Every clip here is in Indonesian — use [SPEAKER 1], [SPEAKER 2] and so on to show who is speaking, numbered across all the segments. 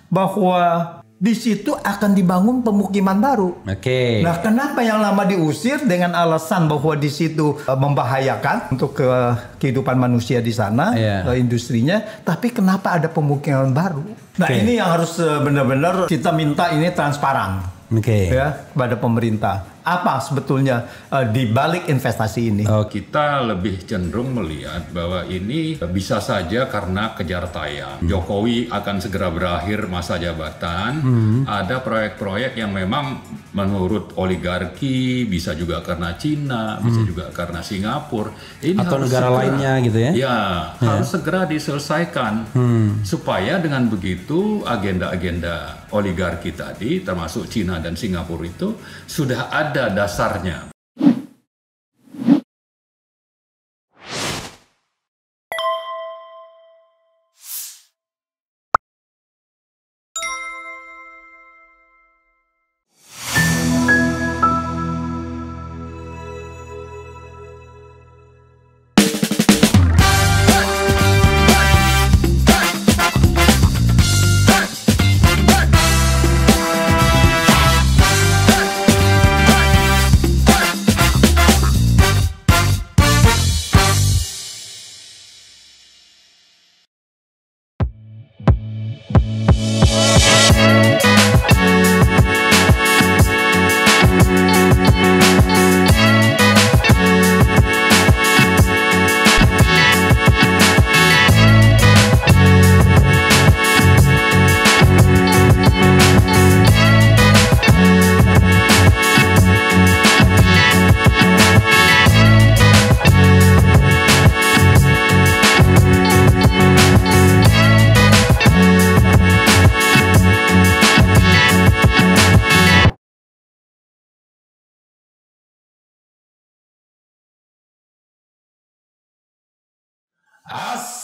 [SPEAKER 1] bahwa di situ akan dibangun pemukiman baru.
[SPEAKER 2] Oke.
[SPEAKER 1] Nah, kenapa yang lama diusir dengan alasan bahwa di situ membahayakan untuk kehidupan manusia di sana, industrinya, tapi kenapa ada pemukiman baru? Nah, ini yang harus benar-benar kita minta ini transparan. Ya, kepada pemerintah. Apa sebetulnya di balik investasi ini?
[SPEAKER 3] Kita lebih cenderung melihat bahwa ini bisa saja karena kejar tayang. Jokowi akan segera berakhir masa jabatan. Ada proyek-proyek yang memang menurut oligarki, bisa juga karena Cina, bisa juga karena Singapura. Ini
[SPEAKER 2] atau negara lainnya gitu ya?
[SPEAKER 3] Ya, harus segera diselesaikan. Supaya dengan begitu agenda-agenda oligarki tadi, termasuk Cina dan Singapura itu, sudah ada dasarnya.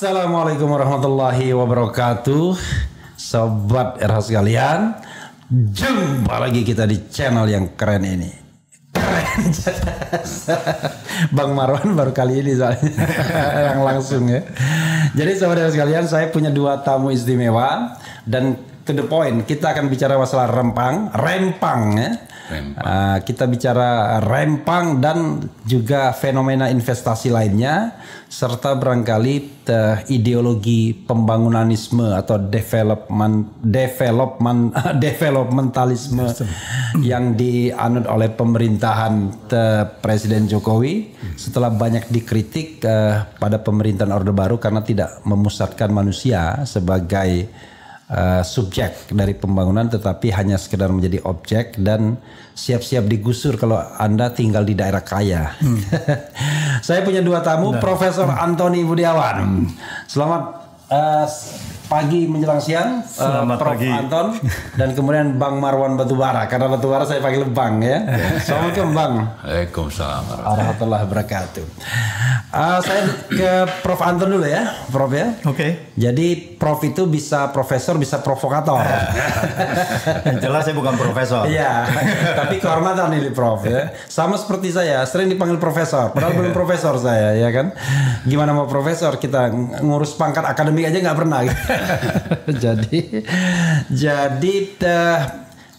[SPEAKER 2] Assalamualaikum warahmatullahi wabarakatuh, sobat RH sekalian. Jumpa lagi kita di channel yang keren ini. Keren. Bang Marwan baru kali ini soalnya yang langsung ya. Jadi sobat RH sekalian, saya punya dua tamu istimewa dan to the point. Kita akan bicara masalah rempang ya. Kita bicara rempang dan juga fenomena investasi lainnya, serta barangkali ideologi pembangunanisme atau developmentalisme yang dianut oleh pemerintahan Presiden Jokowi setelah banyak dikritik pada pemerintahan Orde Baru karena tidak memusatkan manusia sebagai subjek dari pembangunan, tetapi hanya sekedar menjadi objek dan siap-siap digusur kalau Anda tinggal di daerah kaya. Saya punya dua tamu, Profesor Antoni Budiawan. Selamat pagi menjelang siang, Prof.
[SPEAKER 1] pagi.
[SPEAKER 2] Anton, dan kemudian Bang Marwan Batubara. Karena Batubara saya panggil Bang ya. Assalamualaikum Bang.
[SPEAKER 3] Waalaikumsalam
[SPEAKER 2] warahmatullahi wabarakatuh. Saya ke Prof. Anton dulu ya, Prof ya.
[SPEAKER 1] Oke.
[SPEAKER 2] Jadi Prof itu bisa profesor, bisa provokator.
[SPEAKER 1] Yang jelas saya bukan profesor.
[SPEAKER 2] Iya, tapi kehormatan ini Prof ya. Sama seperti saya, sering dipanggil profesor, padahal belum profesor saya, ya kan. Gimana mau profesor, kita ngurus pangkat akademik aja nggak pernah. jadi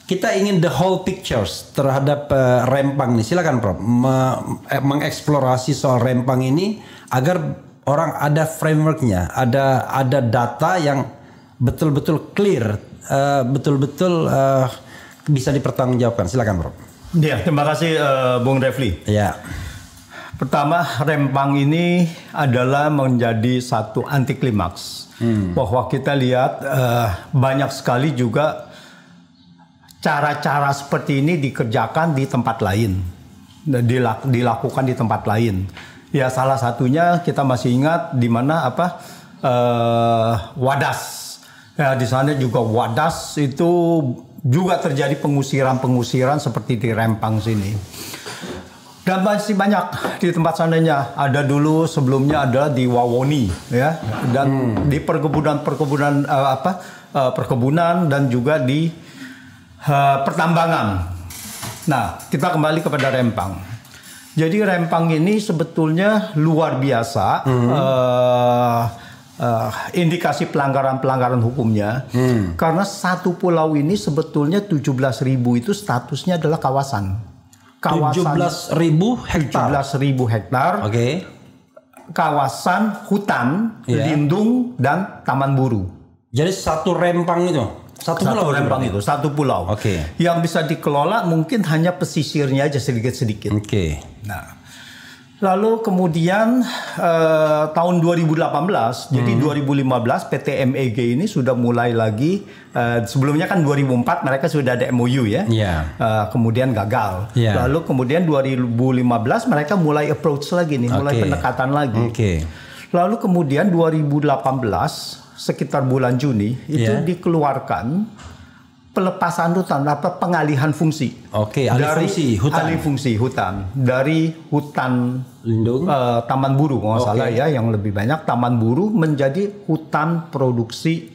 [SPEAKER 2] kita ingin the whole pictures terhadap rempang nih. Silakan Prof mengeksplorasi soal rempang ini agar orang ada frameworknya, ada data yang betul-betul clear, betul-betul bisa dipertanggungjawabkan. Silakan Prof.
[SPEAKER 1] Ya, terima kasih Bung Refli.
[SPEAKER 2] Ya.
[SPEAKER 1] Pertama, rempang ini adalah menjadi satu anti klimaks. Bahwa kita lihat banyak sekali juga cara-cara seperti ini dikerjakan di tempat lain, dilakukan di tempat lain. Ya, salah satunya kita masih ingat di mana Wadas. Ya, di sana juga Wadas itu juga terjadi pengusiran seperti di Rempang sini. Dan masih banyak di tempat sananya. Ada dulu sebelumnya ada di Wawoni ya, dan di perkebunan dan juga di pertambangan. Nah, kita kembali kepada Rempang. Jadi Rempang ini sebetulnya luar biasa indikasi pelanggaran hukumnya. Karena satu pulau ini sebetulnya 17.000 itu statusnya adalah kawasan.
[SPEAKER 2] 17.000 hektar.
[SPEAKER 1] 17.000 hektar.
[SPEAKER 2] Oke.
[SPEAKER 1] Kawasan hutan, lindung dan taman buru.
[SPEAKER 2] Jadi satu rempang itu. Satu
[SPEAKER 1] rempang itu, satu pulau.
[SPEAKER 2] Oke.
[SPEAKER 1] Yang bisa dikelola mungkin hanya pesisirnya aja sedikit-sedikit.
[SPEAKER 2] Oke.
[SPEAKER 1] Nah, lalu kemudian tahun 2018, jadi 2015 PT MEG ini sudah mulai lagi. Sebelumnya kan 2004 mereka sudah ada MOU ya. Kemudian gagal. Lalu kemudian 2015 mereka mulai approach lagi nih, mulai pendekatan lagi. Lalu kemudian 2018 sekitar bulan Juni itu dikeluarkan pelepasan hutan atau pengalihan fungsi. Alih fungsi hutan dari hutan lindung, taman buru kalau nggak salah ya, yang lebih banyak taman buru menjadi hutan produksi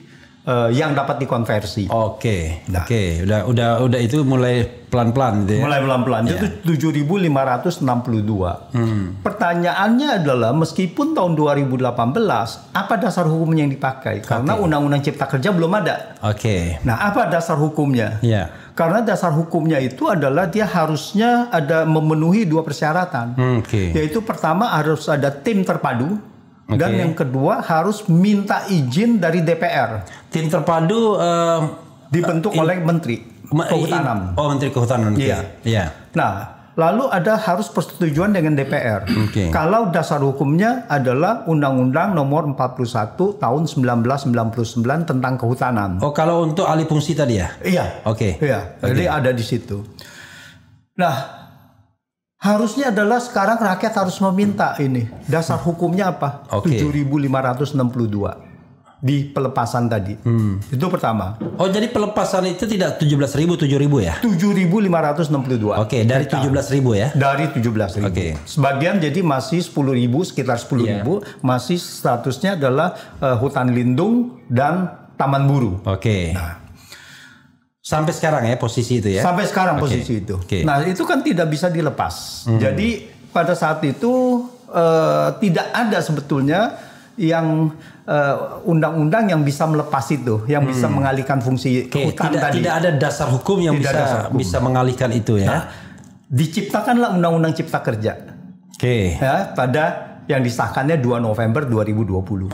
[SPEAKER 1] yang dapat dikonversi.
[SPEAKER 2] Udah itu mulai pelan-pelan gitu ya.
[SPEAKER 1] Mulai pelan-pelan. Itu 7.562. Pertanyaannya adalah meskipun tahun 2018 apa dasar hukumnya yang dipakai? Karena Undang-Undang Cipta Kerja belum ada. Nah, apa dasar hukumnya? Karena dasar hukumnya itu adalah dia harusnya ada memenuhi dua persyaratan. Yaitu pertama harus ada tim terpadu. Dan yang kedua harus minta izin dari DPR.
[SPEAKER 2] Tim terpadu
[SPEAKER 1] dibentuk oleh Menteri Kehutanan.
[SPEAKER 2] Menteri Kehutanan.
[SPEAKER 1] Nah, lalu ada harus persetujuan dengan DPR. Kalau dasar hukumnya adalah Undang-Undang Nomor 41 Tahun 1999 tentang Kehutanan.
[SPEAKER 2] Kalau untuk alih fungsi tadi ya?
[SPEAKER 1] Iya. Jadi ada di situ. Nah, harusnya adalah sekarang rakyat harus meminta ini. Dasar hukumnya apa? 7.562 di pelepasan tadi. Itu pertama.
[SPEAKER 2] Jadi pelepasan itu tidak 17.000, 7.000 ya?
[SPEAKER 1] 7.562.
[SPEAKER 2] Dari 17.000 ya?
[SPEAKER 1] Dari 17.000. Sebagian jadi masih 10.000, sekitar 10.000 masih statusnya adalah hutan lindung dan taman buru. Nah,
[SPEAKER 2] sampai sekarang ya posisi itu ya?
[SPEAKER 1] Sampai sekarang posisi itu. Nah, itu kan tidak bisa dilepas. Jadi pada saat itu tidak ada sebetulnya yang undang-undang yang bisa melepas itu, yang bisa mengalihkan fungsi hutan tadi.
[SPEAKER 2] Tidak ada dasar hukum yang bisa mengalihkan itu ya. Nah,
[SPEAKER 1] diciptakanlah Undang-Undang Cipta Kerja. Ya, pada yang disahkannya 2 November 2020.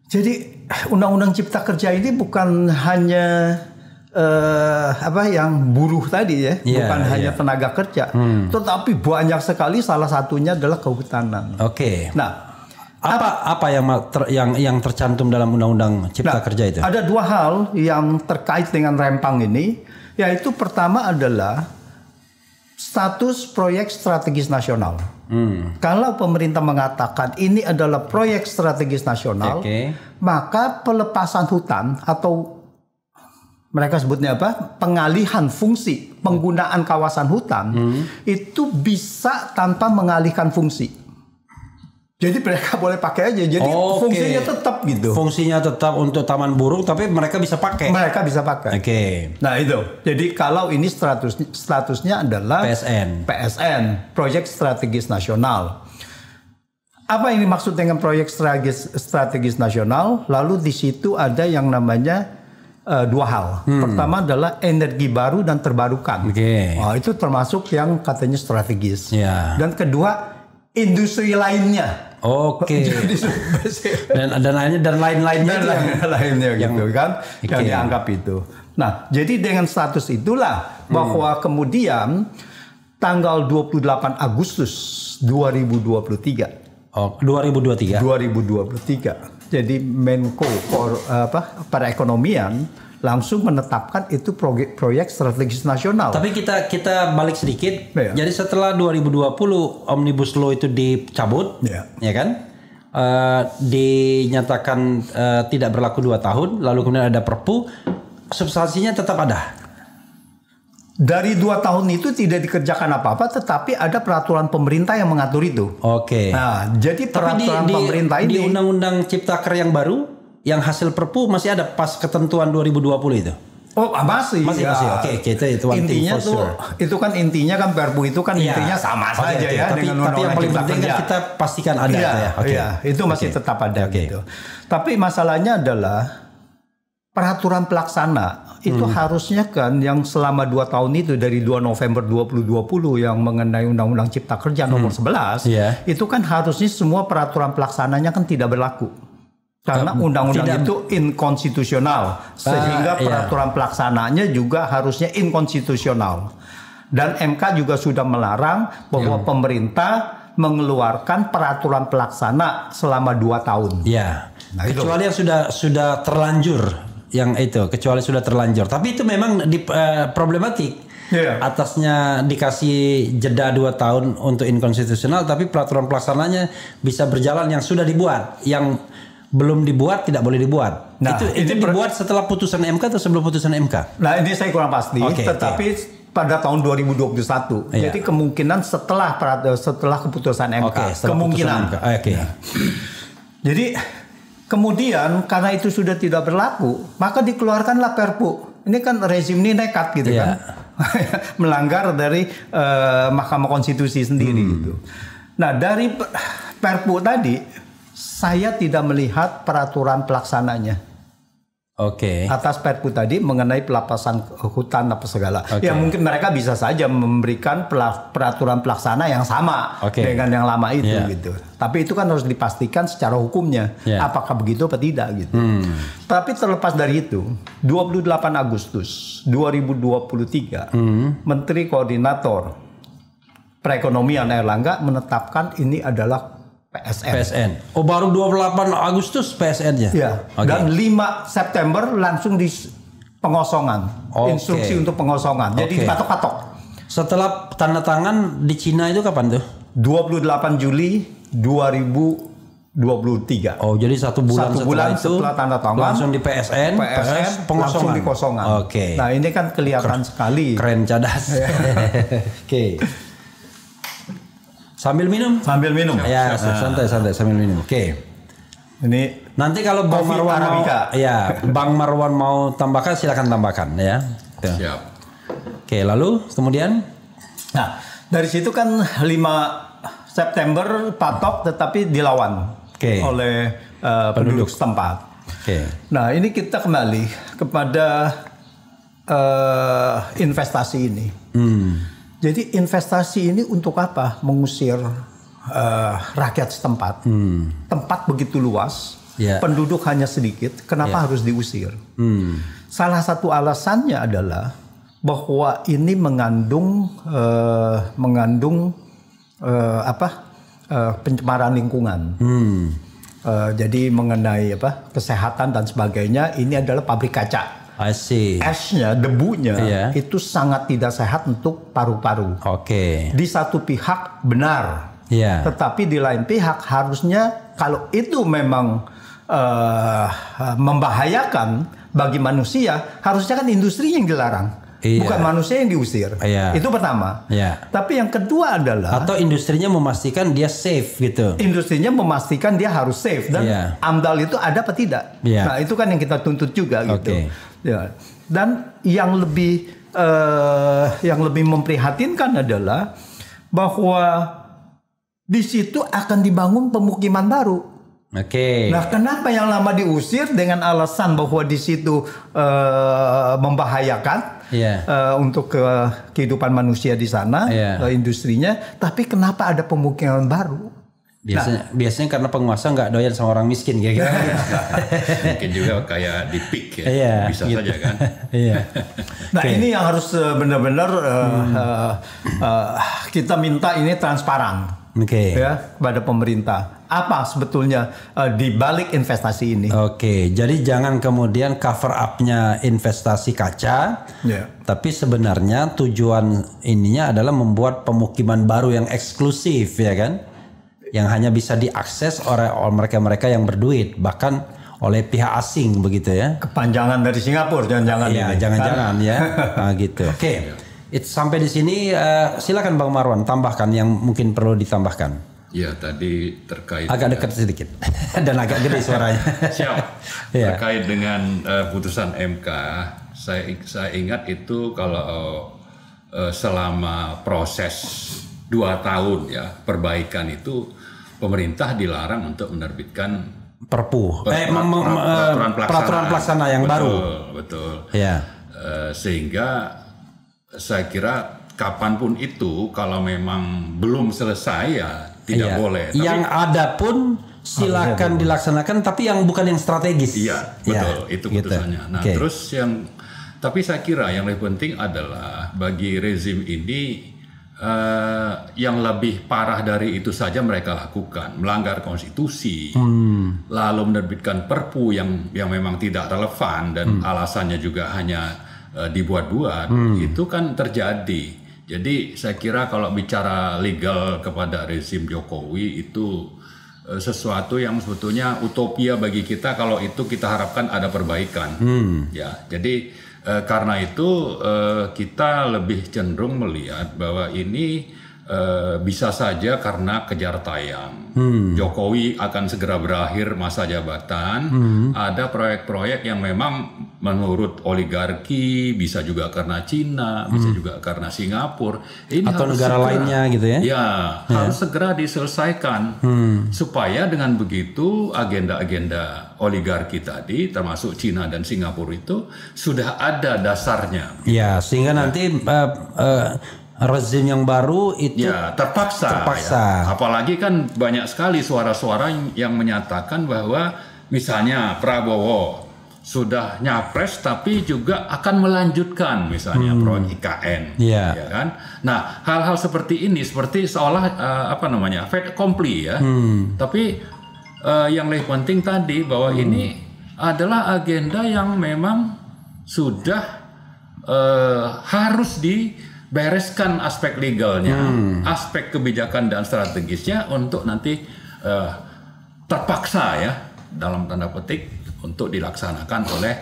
[SPEAKER 1] Jadi Undang-Undang Cipta Kerja ini bukan hanya yang buruh tadi ya, bukan hanya tenaga kerja, tetapi banyak sekali, salah satunya adalah kehutanan. Nah,
[SPEAKER 2] apa yang tercantum dalam Undang-Undang Cipta Kerja itu?
[SPEAKER 1] Ada dua hal yang terkait dengan rempang ini, yaitu pertama adalah status proyek strategis nasional. Kalau pemerintah mengatakan ini adalah proyek strategis nasional, maka pelepasan hutan atau mereka sebutnya apa? Pengalihan fungsi penggunaan kawasan hutan itu bisa tanpa mengalihkan fungsi. Jadi mereka boleh pakai aja. Jadi fungsinya tetap gitu.
[SPEAKER 2] Fungsinya tetap untuk taman burung, tapi mereka bisa pakai.
[SPEAKER 1] Mereka bisa pakai. Nah itu. Jadi kalau ini statusnya adalah PSN, Proyek Strategis Nasional. Apa yang dimaksud dengan proyek strategis nasional? Lalu di situ ada yang namanya dua hal. Pertama adalah energi baru dan terbarukan. Itu termasuk yang katanya strategis. Dan kedua, industri lainnya.
[SPEAKER 2] Dan lain-lainnya
[SPEAKER 1] gitu kan, yang dianggap itu. Nah, jadi dengan status itulah bahwa kemudian tanggal 28 Agustus 2023.
[SPEAKER 2] 2023.
[SPEAKER 1] Jadi Menko Perekonomian langsung menetapkan itu proyek strategis nasional.
[SPEAKER 2] Tapi kita balik sedikit. Jadi setelah 2020 Omnibus Law itu dicabut, ya kan? Dinyatakan tidak berlaku 2 tahun, lalu kemudian ada Perpu, substansinya tetap ada.
[SPEAKER 1] Dari 2 tahun itu tidak dikerjakan apa-apa, tetapi ada peraturan pemerintah yang mengatur itu. Nah, jadi peraturan pemerintah ini
[SPEAKER 2] di Undang-Undang Cipta Kerja yang baru, yang hasil Perpu masih ada pas ketentuan 2020 itu.
[SPEAKER 1] Oh masih.
[SPEAKER 2] Masih. Oke, itu one thing
[SPEAKER 1] intinya
[SPEAKER 2] for
[SPEAKER 1] tuh
[SPEAKER 2] sure.
[SPEAKER 1] itu kan intinya kan Perpu itu kan
[SPEAKER 2] Iya.
[SPEAKER 1] intinya sama
[SPEAKER 2] Oke,
[SPEAKER 1] saja
[SPEAKER 2] oke.
[SPEAKER 1] ya
[SPEAKER 2] Tapi
[SPEAKER 1] dengan
[SPEAKER 2] yang paling penting kan kita pastikan ada
[SPEAKER 1] Iya,
[SPEAKER 2] ya. Oke.
[SPEAKER 1] iya, itu masih
[SPEAKER 2] Oke.
[SPEAKER 1] tetap ada
[SPEAKER 2] Oke.
[SPEAKER 1] gitu. Tapi masalahnya adalah peraturan pelaksana itu harusnya kan yang selama 2 tahun itu dari 2 November 2020 yang mengenai Undang-Undang Cipta Kerja nomor 11
[SPEAKER 2] Iya.
[SPEAKER 1] itu kan harusnya semua peraturan pelaksananya kan tidak berlaku. Karena undang-undang
[SPEAKER 2] tidak-
[SPEAKER 1] itu inkonstitusional sehingga
[SPEAKER 2] iya.
[SPEAKER 1] peraturan pelaksananya juga harusnya inkonstitusional. Dan MK juga sudah melarang bahwa pemerintah mengeluarkan peraturan pelaksana selama 2 tahun.
[SPEAKER 2] Ya.
[SPEAKER 1] Nah, itu.
[SPEAKER 2] Kecuali yang sudah terlanjur yang itu, kecuali sudah terlanjur. Tapi itu memang problematik.
[SPEAKER 1] Iya.
[SPEAKER 2] Atasnya dikasih jeda 2 tahun untuk inkonstitusional, tapi peraturan pelaksananya bisa berjalan yang sudah dibuat, yang belum dibuat tidak boleh dibuat.
[SPEAKER 1] Nah,
[SPEAKER 2] itu
[SPEAKER 1] ini
[SPEAKER 2] dibuat setelah putusan MK atau sebelum putusan MK?
[SPEAKER 1] Nah ini saya kurang pasti,
[SPEAKER 2] Oke,
[SPEAKER 1] tetapi pada tahun 2021.
[SPEAKER 2] Iya.
[SPEAKER 1] Jadi kemungkinan setelah keputusan MK,
[SPEAKER 2] Oke, setelah
[SPEAKER 1] kemungkinan.
[SPEAKER 2] putusan MK. Oke.
[SPEAKER 1] Jadi kemudian karena itu sudah tidak berlaku, maka dikeluarkanlah Perpu. Ini kan rezim ini nekat gitu
[SPEAKER 2] Iya.
[SPEAKER 1] kan, melanggar dari Mahkamah Konstitusi sendiri gitu. Nah dari Perpu tadi, saya tidak melihat peraturan pelaksananya.
[SPEAKER 2] Oke.
[SPEAKER 1] Atas Perpu tadi mengenai pelepasan hutan apa segala.
[SPEAKER 2] Oke.
[SPEAKER 1] Ya mungkin mereka bisa saja memberikan peraturan pelaksana yang sama
[SPEAKER 2] Oke.
[SPEAKER 1] dengan yang lama itu
[SPEAKER 2] Iya.
[SPEAKER 1] gitu. Tapi itu kan harus dipastikan secara hukumnya
[SPEAKER 2] Iya.
[SPEAKER 1] apakah begitu atau tidak gitu. Tapi terlepas dari itu, 28 Agustus 2023 Menteri Koordinator Perekonomian Airlangga menetapkan ini adalah PSN.
[SPEAKER 2] PSN. Oh, baru 28 Agustus PSN-nya.
[SPEAKER 1] Ya,
[SPEAKER 2] Oke.
[SPEAKER 1] dan 5 September langsung di pengosongan,
[SPEAKER 2] Oke.
[SPEAKER 1] instruksi untuk pengosongan. Jadi
[SPEAKER 2] Oke.
[SPEAKER 1] dipatok-patok.
[SPEAKER 2] Setelah tanda tangan di Cina itu kapan tuh?
[SPEAKER 1] 28 Juli 2023.
[SPEAKER 2] Oh, jadi 1 bulan,
[SPEAKER 1] Satu bulan
[SPEAKER 2] itu
[SPEAKER 1] setelah tanda tangan,
[SPEAKER 2] langsung di PSN, pengosongan.
[SPEAKER 1] langsung dikosongan.
[SPEAKER 2] Oke.
[SPEAKER 1] Nah ini kan kelihatan sekali.
[SPEAKER 2] Keren, cadas. Oke. Sambil minum?
[SPEAKER 1] Sambil minum.
[SPEAKER 2] Ya, santai sambil minum. Oke.
[SPEAKER 1] Ini
[SPEAKER 2] Nanti kalau Bang
[SPEAKER 1] Kopi
[SPEAKER 2] Marwan mau,
[SPEAKER 1] Arabica.
[SPEAKER 2] ya, Bang Marwan mau tambahkan silakan tambahkan ya. Tuh.
[SPEAKER 3] Siap.
[SPEAKER 2] Oke, lalu kemudian
[SPEAKER 1] Nah, dari situ kan 5 September patok tetapi dilawan
[SPEAKER 2] Oke.
[SPEAKER 1] oleh penduduk setempat.
[SPEAKER 2] oke.
[SPEAKER 1] Nah, ini kita kembali kepada investasi ini. Jadi investasi ini untuk apa? Mengusir rakyat setempat. Tempat begitu luas,
[SPEAKER 2] Ya.
[SPEAKER 1] penduduk hanya sedikit. Kenapa harus diusir? Salah satu alasannya adalah bahwa ini mengandung pencemaran lingkungan. Jadi mengenai kesehatan dan sebagainya, ini adalah pabrik kaca.
[SPEAKER 2] I see.
[SPEAKER 1] Ashnya, debunya
[SPEAKER 2] Iya.
[SPEAKER 1] itu sangat tidak sehat untuk paru-paru.
[SPEAKER 2] Oke.
[SPEAKER 1] Di satu pihak benar,
[SPEAKER 2] Iya.
[SPEAKER 1] tetapi di lain pihak harusnya kalau itu memang membahayakan bagi manusia, harusnya kan industri yang dilarang,
[SPEAKER 2] Iya.
[SPEAKER 1] bukan manusia yang diusir.
[SPEAKER 2] Iya.
[SPEAKER 1] Itu pertama.
[SPEAKER 2] Iya.
[SPEAKER 1] Tapi yang kedua adalah
[SPEAKER 2] Atau industrinya memastikan dia safe gitu.
[SPEAKER 1] industrinya memastikan dia harus safe dan
[SPEAKER 2] Iya.
[SPEAKER 1] AMDAL itu ada apa tidak.
[SPEAKER 2] Iya.
[SPEAKER 1] Nah itu kan yang kita tuntut juga gitu.
[SPEAKER 2] Oke.
[SPEAKER 1] Ya. Dan yang lebih memprihatinkan adalah bahwa di situ akan dibangun pemukiman baru.
[SPEAKER 2] Oke.
[SPEAKER 1] Nah, kenapa yang lama diusir dengan alasan bahwa di situ membahayakan
[SPEAKER 2] Iya.
[SPEAKER 1] untuk kehidupan manusia di sana,
[SPEAKER 2] Iya.
[SPEAKER 1] industrinya, tapi kenapa ada pemukiman baru?
[SPEAKER 2] Biasanya karena penguasa nggak doyan sama orang miskin kira-kira.
[SPEAKER 3] Mungkin juga kayak di PIK ya.
[SPEAKER 2] Iya,
[SPEAKER 3] Bisa
[SPEAKER 2] gitu.
[SPEAKER 3] saja kan.
[SPEAKER 2] Iya.
[SPEAKER 1] Nah ini yang harus benar-benar kita minta ini transparan
[SPEAKER 2] Oke.
[SPEAKER 1] ya kepada pemerintah. Apa sebetulnya di balik investasi ini?
[SPEAKER 2] Oke, jadi jangan kemudian cover up-nya investasi kaca,
[SPEAKER 1] Ya.
[SPEAKER 2] tapi sebenarnya tujuan ininya adalah membuat pemukiman baru yang eksklusif, ya kan? Yang hanya bisa diakses oleh mereka-mereka yang berduit, bahkan oleh pihak asing begitu ya?
[SPEAKER 1] Kepanjangan dari Singapura, jangan-jangan
[SPEAKER 2] Iya,
[SPEAKER 1] ini.
[SPEAKER 2] jangan-jangan ya, nah, gitu. Oke, sampai di sini silakan Bang Marwan tambahkan yang mungkin perlu ditambahkan.
[SPEAKER 3] Ya tadi terkait
[SPEAKER 2] Agak dekat sedikit dan agak gede suaranya.
[SPEAKER 3] Siap.
[SPEAKER 2] Iya.
[SPEAKER 3] Terkait dengan putusan MK, Saya ingat itu kalau selama proses 2 tahun ya perbaikan itu pemerintah dilarang untuk menerbitkan
[SPEAKER 2] Perpu, peraturan pelaksana yang baru.
[SPEAKER 3] Betul.
[SPEAKER 2] Ya.
[SPEAKER 3] Sehingga saya kira kapanpun itu kalau memang belum selesai ya tidak boleh.
[SPEAKER 2] Yang ada pun silakan dilaksanakan, tapi yang bukan yang strategis.
[SPEAKER 3] Iya, betul. Itu putusannya. Nah, terus tapi saya kira yang lebih penting adalah bagi rezim ini yang lebih parah dari itu saja mereka lakukan, melanggar konstitusi, lalu menerbitkan perpu yang memang tidak relevan dan alasannya juga hanya dibuat-buat, itu kan terjadi. Jadi saya kira kalau bicara legal kepada rezim Jokowi itu sesuatu yang sebetulnya utopia bagi kita kalau itu kita harapkan ada perbaikan. Ya, jadi karena itu kita lebih cenderung melihat bahwa ini bisa saja karena kejar tayang. Jokowi akan segera berakhir masa jabatan. Ada proyek-proyek yang memang menurut oligarki, bisa juga karena Cina, bisa juga karena Singapura. Ini
[SPEAKER 2] atau negara lainnya gitu ya?
[SPEAKER 3] Ya, harus segera diselesaikan. Supaya dengan begitu agenda-agenda oligarki tadi, termasuk Cina dan Singapura itu sudah ada dasarnya.
[SPEAKER 2] Ya, sehingga nanti rezim yang baru itu
[SPEAKER 3] terpaksa. Ya. Apalagi kan banyak sekali suara-suara yang menyatakan bahwa misalnya Prabowo sudah nyapres tapi juga akan melanjutkan misalnya proyek IKN, ya kan? Nah, hal-hal seperti ini seperti seolah fait accompli ya. Tapi yang lebih penting tadi bahwa ini adalah agenda yang memang sudah harus dibereskan aspek legalnya, aspek kebijakan dan strategisnya untuk nanti terpaksa ya dalam tanda petik untuk dilaksanakan oleh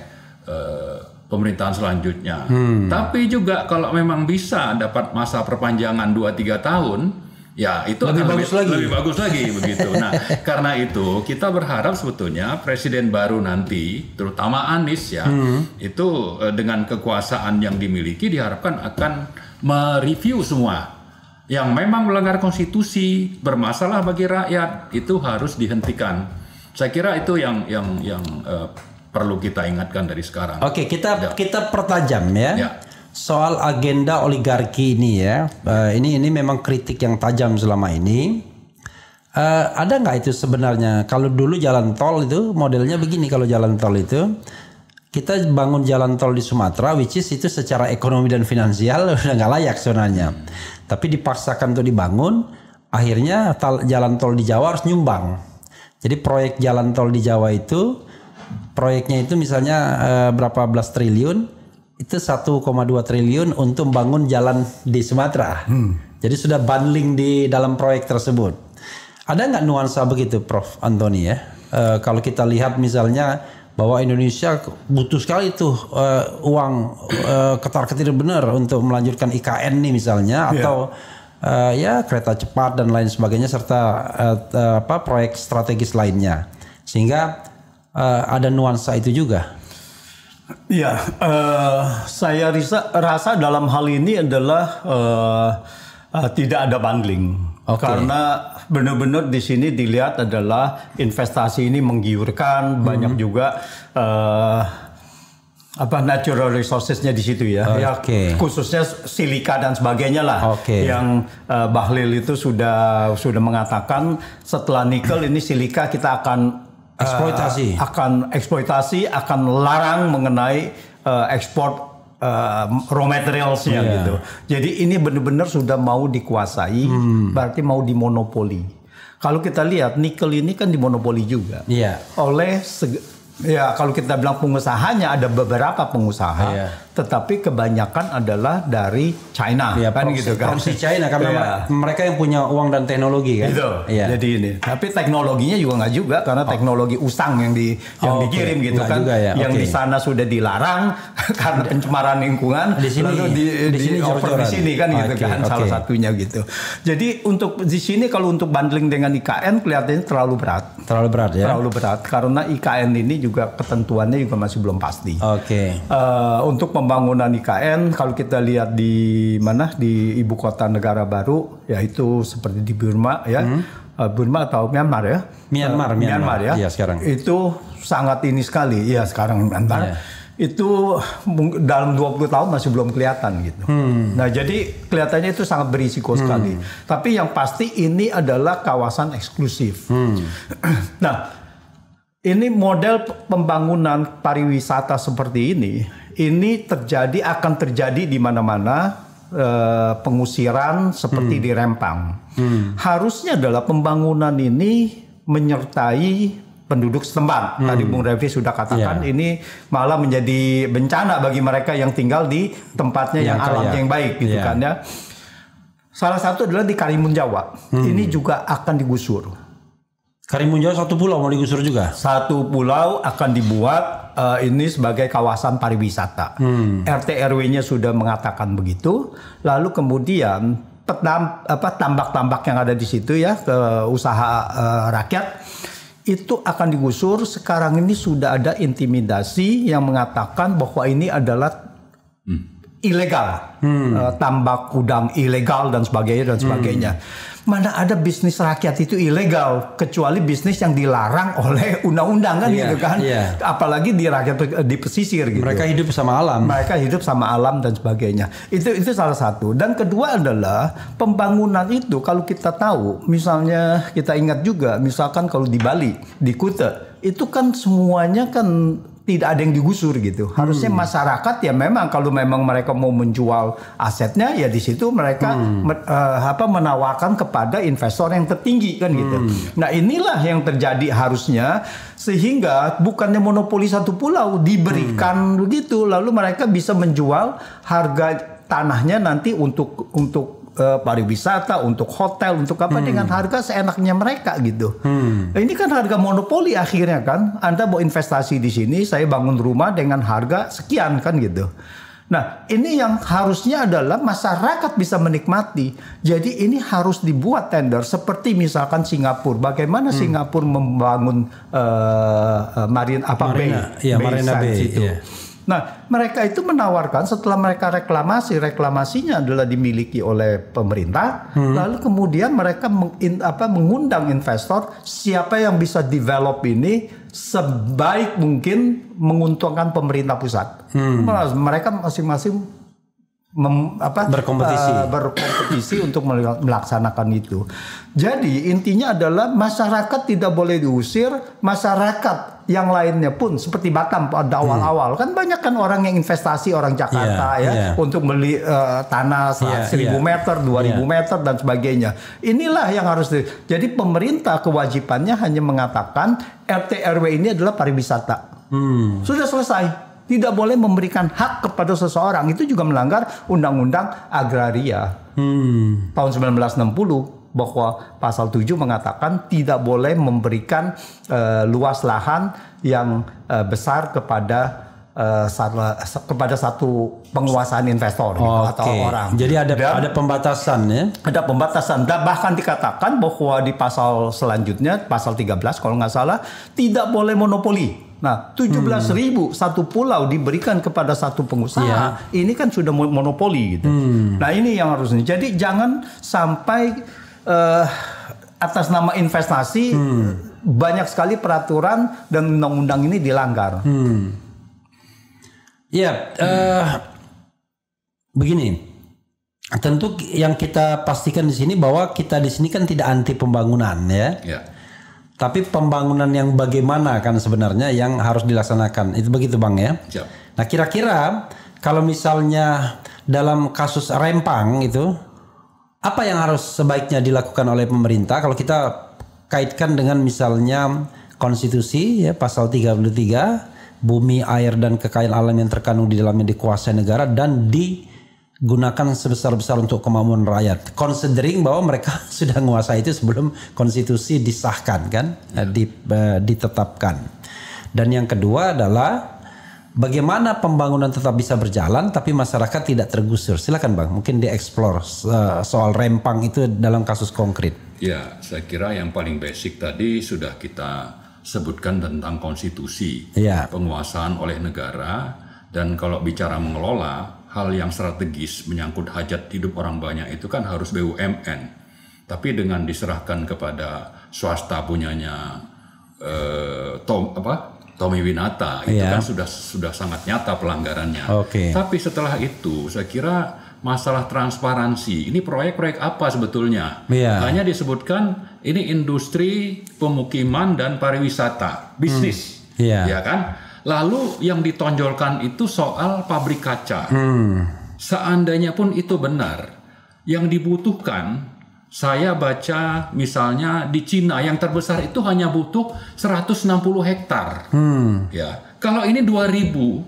[SPEAKER 3] pemerintahan selanjutnya. Tapi juga kalau memang bisa dapat masa perpanjangan 2-3 tahun, ya itu lebih bagus lagi begitu. Nah, karena itu kita berharap sebetulnya presiden baru nanti, terutama Anies ya, itu dengan kekuasaan yang dimiliki diharapkan akan mereview semua yang memang melanggar konstitusi, bermasalah bagi rakyat, itu harus dihentikan. Saya kira itu yang perlu kita ingatkan dari sekarang.
[SPEAKER 2] Oke, kita pertajam ya. Soal agenda oligarki ini ya. Ini memang kritik yang tajam selama ini. Ada nggak itu sebenarnya? Kalau dulu jalan tol itu modelnya begini, kalau jalan tol itu kita bangun jalan tol di Sumatera, which is itu secara ekonomi dan finansial udah nggak layak sebenarnya. Tapi dipaksakan untuk dibangun, akhirnya jalan tol di Jawa harus nyumbang. Jadi proyek jalan tol di Jawa itu, proyeknya itu misalnya berapa belas triliun, itu 1,2 triliun untuk membangun jalan di Sumatera. Jadi sudah bundling di dalam proyek tersebut. Ada nggak nuansa begitu, Prof. Antoni ya? Kalau kita lihat misalnya bahwa Indonesia butuh sekali tuh uang ketar-ketir benar untuk melanjutkan IKN nih misalnya, atau kereta cepat dan lain sebagainya, serta proyek strategis lainnya, sehingga ada nuansa itu juga.
[SPEAKER 1] Ya, saya rasa dalam hal ini adalah tidak ada bundling, karena benar-benar di sini dilihat adalah investasi ini menggiurkan, banyak juga natural resourcesnya di situ ya, khususnya silika dan sebagainya lah. Yang Bahlil itu sudah mengatakan setelah nikel ini silika kita akan eksploitasi, akan larang mengenai ekspor raw materialsnya gitu. Jadi ini benar-benar sudah mau dikuasai, berarti mau dimonopoli. Kalau kita lihat nikel ini kan dimonopoli juga oleh kalau kita bilang pengusahanya ada beberapa pengusaha, tetapi kebanyakan adalah dari China,
[SPEAKER 2] Ya,
[SPEAKER 1] kan gitu kan.
[SPEAKER 2] proxy China karena
[SPEAKER 1] Iya.
[SPEAKER 2] mereka yang punya uang dan teknologi kan.
[SPEAKER 1] Gitu.
[SPEAKER 2] Iya.
[SPEAKER 1] Jadi ini. Tapi teknologinya juga nggak juga karena teknologi usang yang
[SPEAKER 2] Oke.
[SPEAKER 1] dikirim gitu
[SPEAKER 2] Nggak
[SPEAKER 1] kan.
[SPEAKER 2] juga ya,
[SPEAKER 1] Yang
[SPEAKER 2] oke.
[SPEAKER 1] di sana sudah dilarang karena pencemaran lingkungan.
[SPEAKER 2] Di sini-
[SPEAKER 1] lalu
[SPEAKER 2] di sini
[SPEAKER 1] di over di
[SPEAKER 2] jor-joran.
[SPEAKER 1] sini kan gitu
[SPEAKER 2] Oke,
[SPEAKER 1] kan
[SPEAKER 2] oke.
[SPEAKER 1] salah satunya gitu. Jadi untuk di sini kalau untuk bundling dengan IKN kelihatannya terlalu berat.
[SPEAKER 2] Terlalu berat ya.
[SPEAKER 1] Terlalu berat karena IKN ini juga ketentuannya juga masih belum pasti.
[SPEAKER 2] Oke.
[SPEAKER 1] Untuk pembangunan IKN kalau kita lihat di mana di ibu kota negara baru yaitu seperti di Burma ya. Burma atau Myanmar ya?
[SPEAKER 2] Myanmar
[SPEAKER 1] ya.
[SPEAKER 2] Iya, sekarang.
[SPEAKER 1] Itu sangat ini sekali. Iya, sekarang Myanmar.
[SPEAKER 2] Iya.
[SPEAKER 1] Itu dalam 20 tahun masih belum kelihatan gitu. Nah, jadi kelihatannya itu sangat berisiko sekali. Tapi yang pasti ini adalah kawasan eksklusif. Nah, ini model pembangunan pariwisata seperti ini akan terjadi di mana-mana, pengusiran seperti di Rempang. Harusnya adalah pembangunan ini menyertai penduduk setempat. Tadi Bung Refli sudah katakan ini malah menjadi bencana bagi mereka yang tinggal di tempatnya yang alamnya yang baik gitu kan ya. Salah satu adalah di Karimun Jawa. Ini juga akan digusur.
[SPEAKER 2] Karimun Jawa satu pulau mau digusur juga.
[SPEAKER 1] Satu pulau akan dibuat ini sebagai kawasan pariwisata. RT RW-nya sudah mengatakan begitu. Lalu kemudian tambak-tambak yang ada di situ ya, ke usaha rakyat itu akan digusur. Sekarang ini sudah ada intimidasi yang mengatakan bahwa ini adalah ilegal, tambak udang ilegal dan sebagainya. Mana ada bisnis rakyat itu ilegal kecuali bisnis yang dilarang oleh undang-undang kan gitu kan. Apalagi di rakyat di pesisir gitu.
[SPEAKER 2] Mereka hidup sama alam.
[SPEAKER 1] Mereka hidup sama alam dan sebagainya. Itu salah satu. Dan kedua adalah pembangunan itu kalau kita tahu, misalnya kita ingat juga, misalkan kalau di Bali, di Kuta, itu kan semuanya kan tidak ada yang digusur gitu. Harusnya masyarakat ya memang kalau memang mereka mau menjual asetnya ya di situ mereka menawarkan kepada investor yang tertinggi kan gitu. Nah, inilah yang terjadi harusnya sehingga bukannya monopoli satu pulau diberikan begitu lalu mereka bisa menjual harga tanahnya nanti untuk pariwisata, untuk hotel, untuk apa dengan harga seenaknya mereka gitu. Nah, ini kan harga monopoli akhirnya kan. Anda mau investasi di sini, saya bangun rumah dengan harga sekian kan gitu. Nah, ini yang harusnya adalah masyarakat bisa menikmati. Jadi ini harus dibuat tender seperti misalkan Singapura. Bagaimana Singapura membangun Marina Bay itu. Nah, mereka itu menawarkan setelah mereka reklamasinya adalah dimiliki oleh pemerintah, lalu kemudian mereka mengundang investor siapa yang bisa develop ini sebaik mungkin menguntungkan pemerintah pusat. Mereka masing-masing berkompetisi untuk melaksanakan itu. Jadi intinya adalah masyarakat tidak boleh diusir, masyarakat yang lainnya pun seperti Batam pada awal-awal kan banyak kan orang yang investasi orang Jakarta untuk beli tanah 1.000 meter, 2.000 meter dan sebagainya. Inilah yang harus jadi pemerintah kewajibannya hanya mengatakan RT RW ini adalah pariwisata. Sudah selesai. Tidak boleh memberikan hak kepada seseorang. Itu juga melanggar Undang-Undang Agraria tahun 1960 bahwa pasal 7 mengatakan tidak boleh memberikan luas lahan yang besar kepada satu penguasaan investor atau orang.
[SPEAKER 2] Jadi ada pembatasan ya?
[SPEAKER 1] Ada pembatasan. Dan bahkan dikatakan bahwa di pasal selanjutnya, pasal 13 kalau nggak salah, tidak boleh monopoli. Nah, 17.000 satu pulau diberikan kepada satu pengusaha, ini kan sudah monopoli gitu. Nah, ini yang harusnya. Jadi jangan sampai atas nama investasi banyak sekali peraturan dan undang-undang ini dilanggar.
[SPEAKER 2] Begini, tentu yang kita pastikan di sini bahwa kita di sini kan tidak anti pembangunan ya. Tapi pembangunan yang bagaimana kan sebenarnya yang harus dilaksanakan. Itu begitu Bang ya. Nah, kira-kira kalau misalnya dalam kasus Rempang itu apa yang harus sebaiknya dilakukan oleh pemerintah kalau kita kaitkan dengan misalnya konstitusi ya pasal 33 bumi, air dan kekayaan alam yang terkandung di dalamnya dikuasai negara dan digunakan sebesar-besar untuk kemampuan rakyat. Considering bahwa mereka sudah menguasai itu sebelum konstitusi disahkan kan, ditetapkan. Dan yang kedua adalah bagaimana pembangunan tetap bisa berjalan tapi masyarakat tidak tergusur. Silakan Bang, mungkin dieksplor soal Rempang itu dalam kasus konkret.
[SPEAKER 3] Ya, saya kira yang paling basic tadi sudah kita sebutkan tentang konstitusi, penguasaan oleh negara, dan kalau bicara mengelola, hal yang strategis menyangkut hajat hidup orang banyak itu kan harus BUMN. Tapi dengan diserahkan kepada swasta punyanya Tommy Winata itu kan sudah sangat nyata pelanggarannya. Tapi setelah itu saya kira masalah transparansi, ini proyek-proyek apa sebetulnya? Hanya disebutkan ini industri pemukiman dan pariwisata, bisnis, ya kan? Lalu yang ditonjolkan itu soal pabrik kaca. Seandainya pun itu benar, yang dibutuhkan, saya baca misalnya di Cina yang terbesar itu hanya butuh 160 hektar. Ya, kalau ini 2000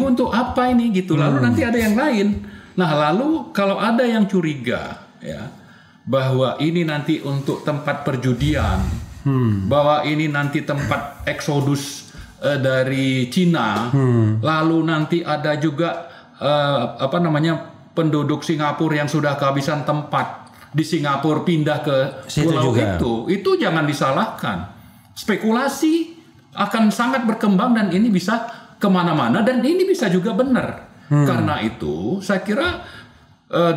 [SPEAKER 3] untuk apa ini gitu? Lalu nanti ada yang lain. Nah, lalu kalau ada yang curiga ya bahwa ini nanti untuk tempat perjudian, bahwa ini nanti tempat eksodus dari Cina, lalu nanti ada juga penduduk Singapura yang sudah kehabisan tempat di Singapura pindah ke pulau itu jangan disalahkan. Spekulasi akan sangat berkembang dan ini bisa kemana-mana dan ini bisa juga benar. Karena itu saya kira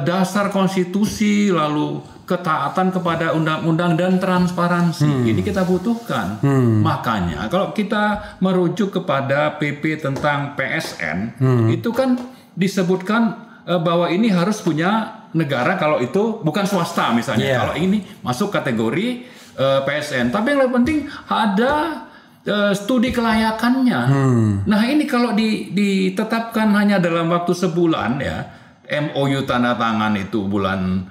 [SPEAKER 3] dasar konstitusi lalu ketaatan kepada undang-undang dan transparansi ini kita butuhkan. Makanya kalau kita merujuk kepada PP tentang PSN itu kan disebutkan bahwa ini harus punya negara kalau itu bukan swasta misalnya. Kalau ini masuk kategori PSN. Tapi yang lebih penting ada studi kelayakannya. Nah ini kalau ditetapkan hanya dalam waktu sebulan ya, MOU tanda tangan itu bulan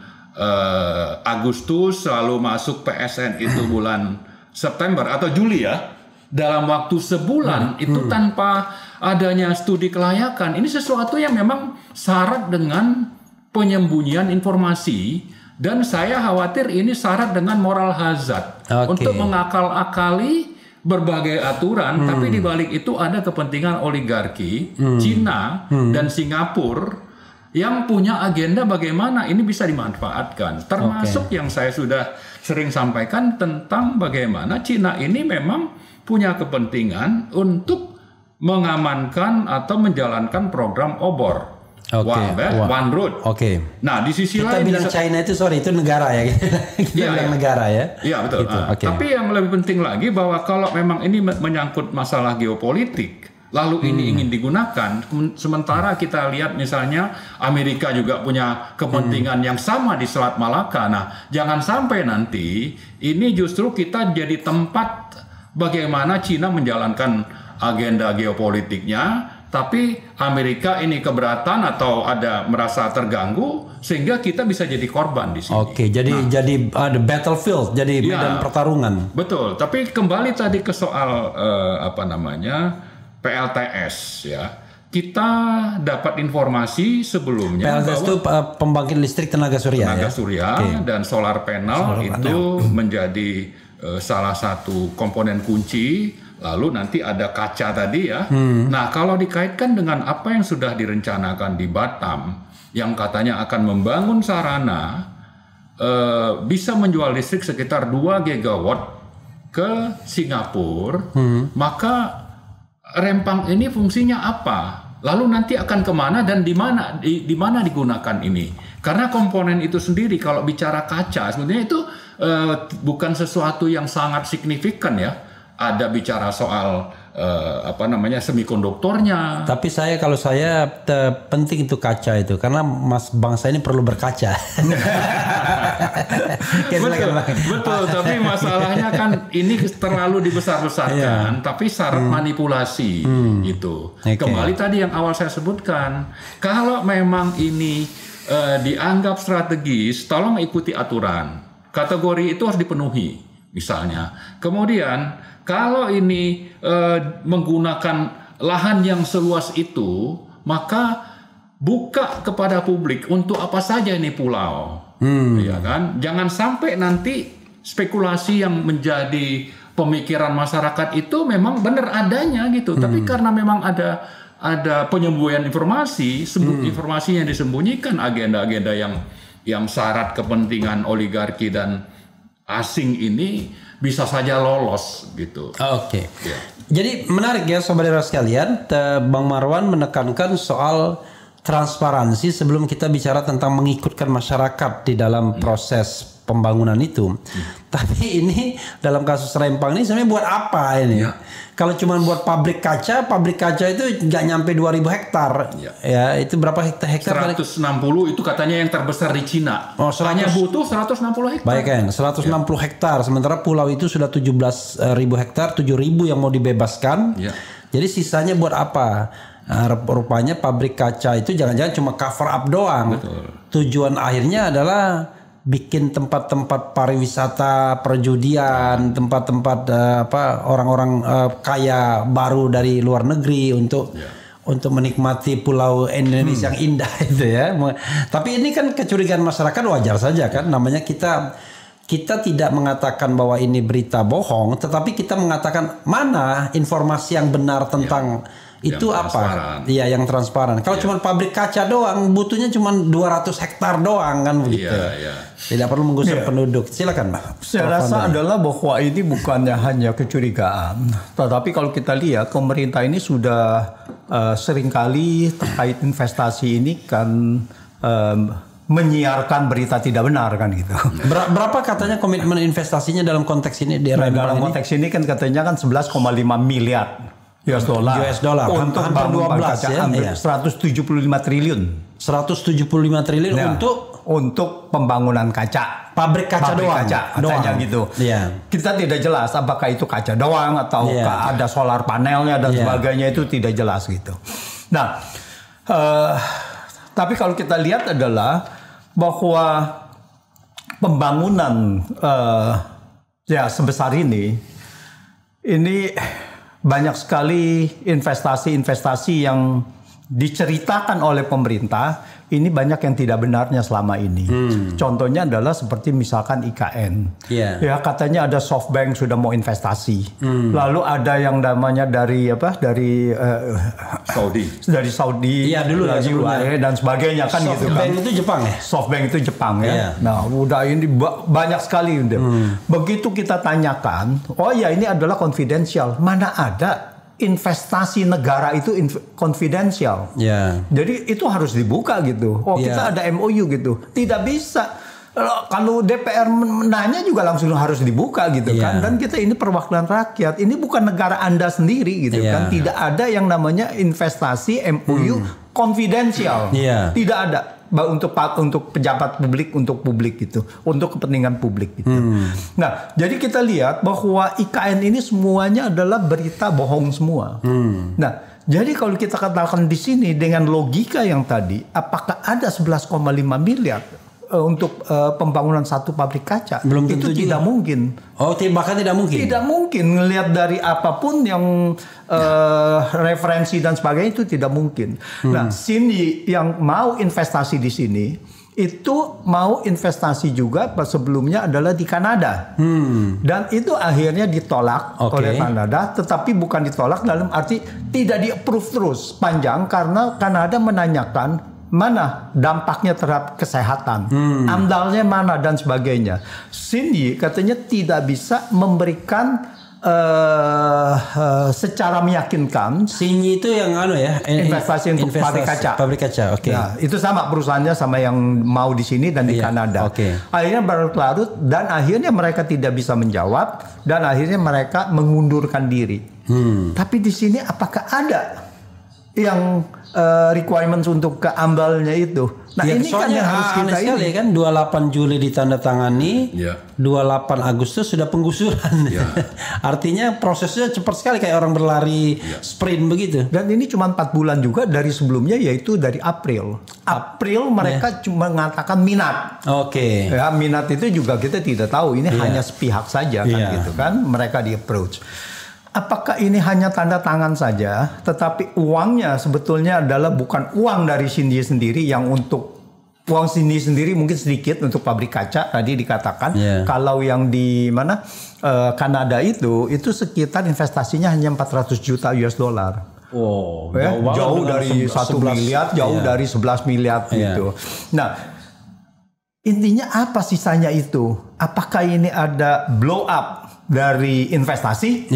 [SPEAKER 3] Agustus, lalu masuk PSN itu bulan September atau Juli ya, dalam waktu sebulan itu tanpa adanya studi kelayakan, ini sesuatu yang memang syarat dengan penyembunyian informasi dan saya khawatir ini syarat dengan moral hazard untuk mengakal-akali berbagai aturan, tapi di balik itu ada kepentingan oligarki Cina dan Singapura yang punya agenda bagaimana ini bisa dimanfaatkan. Termasuk yang saya sudah sering sampaikan tentang bagaimana Cina ini memang punya kepentingan untuk mengamankan atau menjalankan program obor. One Road. Nah, di sisi lain
[SPEAKER 2] kita bilang China itu itu negara ya. Kita bilang negara ya.
[SPEAKER 3] Iya, betul. Gitu. Tapi yang lebih penting lagi bahwa kalau memang ini menyangkut masalah geopolitik, lalu ini ingin digunakan, sementara kita lihat misalnya Amerika juga punya kepentingan yang sama di Selat Malaka. Nah, jangan sampai nanti ini justru kita jadi tempat bagaimana Cina menjalankan agenda geopolitiknya, tapi Amerika ini keberatan atau ada merasa terganggu sehingga kita bisa jadi korban di sini.
[SPEAKER 2] Jadi ada battlefield, jadi medan pertarungan.
[SPEAKER 3] Betul. Tapi kembali tadi ke soal PLTS ya. Kita dapat informasi sebelumnya
[SPEAKER 2] PLTS itu pembangkit listrik tenaga surya.
[SPEAKER 3] Dan solar panel itu menjadi salah satu komponen kunci. Lalu nanti ada kaca tadi ya. Nah, kalau dikaitkan dengan apa yang sudah direncanakan di Batam, yang katanya akan membangun sarana, bisa menjual listrik sekitar 2 gigawatt ke Singapura, maka Rempang ini fungsinya apa? Lalu nanti akan kemana dan di mana digunakan ini? Karena komponen itu sendiri kalau bicara kaca, sebenarnya itu bukan sesuatu yang sangat signifikan ya. Ada bicara soal semikonduktornya.
[SPEAKER 2] Tapi kalau saya penting itu kaca itu karena bangsa ini perlu berkaca.
[SPEAKER 3] Betul. Tapi masalahnya kan ini terlalu dibesar-besarkan. Tapi syarat manipulasi itu. Kembali tadi yang awal saya sebutkan, kalau memang ini dianggap strategis, tolong ikuti aturan. Kategori itu harus dipenuhi. Misalnya, kemudian Kalau ini menggunakan lahan yang seluas itu, maka buka kepada publik untuk apa saja ini pulau, ya kan? Jangan sampai nanti spekulasi yang menjadi pemikiran masyarakat itu memang benar adanya gitu, tapi karena memang ada penyembunyian informasi, informasi yang disembunyikan, agenda-agenda yang syarat kepentingan oligarki dan asing ini bisa saja lolos gitu.
[SPEAKER 2] Oke. Ya. Jadi menarik ya saudara sekalian, Bang Marwan menekankan soal transparansi sebelum kita bicara tentang mengikutkan masyarakat di dalam proses pembangunan itu. Tapi ini dalam kasus Rempang ini sebenarnya buat apa ini? Ya. Kalau cuma buat pabrik kaca itu nggak nyampe 2.000 hektar. Ya, itu berapa hektar?
[SPEAKER 3] 160 itu katanya yang terbesar di Cina.
[SPEAKER 2] Oh,
[SPEAKER 3] hanya butuh 160 hektar.
[SPEAKER 2] Baik kan, 160 hektar. Sementara pulau itu sudah 17.000 hektar, 7.000 yang mau dibebaskan. Ya. Jadi sisanya buat apa? Nah, rupanya pabrik kaca itu jangan-jangan cuma cover up doang. Betul. Tujuan akhirnya adalah bikin tempat-tempat pariwisata, perjudian, tempat-tempat orang-orang kaya baru dari luar negeri untuk menikmati pulau Indonesia yang indah itu ya. Tapi ini kan kecurigaan masyarakat wajar saja kan, namanya kita tidak mengatakan bahwa ini berita bohong, tetapi kita mengatakan mana informasi yang benar tentang itu apa? Iya, yang transparan. Kalau cuma pabrik kaca doang, butuhnya cuma 200 hektar doang kan begitu. Tidak perlu menggusur penduduk. Silakan, Pak.
[SPEAKER 1] Saya rasa adalah bahwa ini bukannya hanya kecurigaan, tetapi kalau kita lihat pemerintah ini sudah seringkali terkait investasi ini kan menyiarkan berita tidak benar kan gitu.
[SPEAKER 2] Berapa katanya komitmen investasinya dalam konteks ini?
[SPEAKER 1] Dalam konteks ini kan katanya kan 11,5 miliar. US dollar untuk
[SPEAKER 2] hampir 12 ya,
[SPEAKER 1] 175 triliun.
[SPEAKER 2] 175 triliun
[SPEAKER 1] untuk pembangunan kaca.
[SPEAKER 2] Pabrik kaca doang.
[SPEAKER 1] Katanya gitu. Yeah. Kita tidak jelas apakah itu kaca doang atau ada solar panelnya dan sebagainya, itu tidak jelas gitu. Nah, tapi kalau kita lihat adalah bahwa pembangunan sebesar ini banyak sekali investasi-investasi yang diceritakan oleh pemerintah, ini banyak yang tidak benarnya selama ini. Contohnya adalah seperti misalkan IKN. Ya katanya ada SoftBank sudah mau investasi. Lalu ada yang namanya dari Saudi. Iya dulu lagi dan sebagainya kan gitu kan.
[SPEAKER 2] SoftBank itu Jepang ya?
[SPEAKER 1] SoftBank itu Jepang ya. Nah, udah ini banyak sekali. Begitu kita tanyakan, oh ya ini adalah confidential. Mana ada investasi negara itu confidential. Jadi itu harus dibuka gitu. Kita ada MOU gitu. Tidak bisa. Kalau DPR menanya juga langsung harus dibuka gitu kan. Dan kita ini perwakilan rakyat. Ini bukan negara Anda sendiri gitu kan. Tidak ada yang namanya investasi MOU confidential. Tidak ada. Untuk pejabat publik, untuk publik gitu, untuk kepentingan publik gitu. Nah, jadi kita lihat bahwa IKN ini semuanya adalah berita bohong semua. Nah, jadi kalau kita katakan di sini dengan logika yang tadi, apakah ada 11,5 miliar untuk pembangunan satu pabrik kaca?
[SPEAKER 2] Belum tentu
[SPEAKER 1] itu tidak mungkin.
[SPEAKER 2] Bahkan tidak mungkin.
[SPEAKER 1] Tidak mungkin, ngelihat dari apapun yang referensi dan sebagainya itu tidak mungkin. Nah, sini yang mau investasi di sini itu mau investasi juga sebelumnya adalah di Kanada. Dan itu akhirnya ditolak oleh Kanada, tetapi bukan ditolak dalam arti tidak di-approve terus panjang karena Kanada menanyakan mana dampaknya terhadap kesehatan, amdalnya mana dan sebagainya. Sini katanya tidak bisa memberikan secara meyakinkan.
[SPEAKER 2] Sinyi itu yang
[SPEAKER 1] investasi untuk pabrik kaca.
[SPEAKER 2] Pabrik kaca,
[SPEAKER 1] Nah, itu sama perusahaannya sama yang mau di sini dan di Kanada. Akhirnya berlarut dan akhirnya mereka tidak bisa menjawab dan akhirnya mereka mengundurkan diri. Tapi di sini apakah ada yang requirements untuk keambalnya itu? Nah, ini kan yang harus kita
[SPEAKER 2] sekali kan 28 Juli ditandatangani, 28 Agustus sudah penggusuran. Artinya prosesnya cepat sekali kayak orang berlari sprint begitu.
[SPEAKER 1] Dan ini cuma 4 bulan juga dari sebelumnya, yaitu dari April. April mereka cuma mengatakan minat. Ya, minat itu juga kita tidak tahu, ini hanya sepihak saja kan gitu kan, mereka di approach. apakah ini hanya tanda tangan saja, tetapi uangnya sebetulnya adalah bukan uang dari Cindy sendiri yang untuk uang Cindy sendiri mungkin sedikit untuk pabrik kaca tadi dikatakan. Kalau yang di mana Kanada itu sekitar investasinya hanya 400 juta US dollar.
[SPEAKER 2] Oh,
[SPEAKER 1] jauh dari 1 miliar, jauh dari 11 miliar gitu. Nah, intinya apa sisanya itu? Apakah ini ada blow up dari investasi?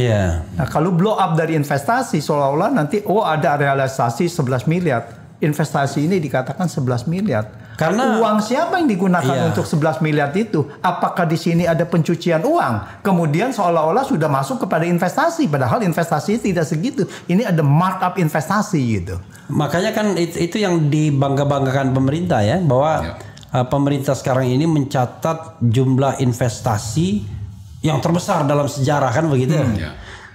[SPEAKER 1] Nah, kalau blow up dari investasi seolah-olah nanti ada realisasi 11 miliar. Investasi ini dikatakan 11 miliar. Karena uang siapa yang digunakan untuk 11 miliar itu? Apakah di sini ada pencucian uang? Kemudian seolah-olah sudah masuk kepada investasi, padahal investasi tidak segitu. Ini ada markup investasi gitu.
[SPEAKER 2] Makanya kan itu yang dibangga-banggakan pemerintah ya, bahwa pemerintah sekarang ini mencatat jumlah investasi yang terbesar dalam sejarah kan begitu.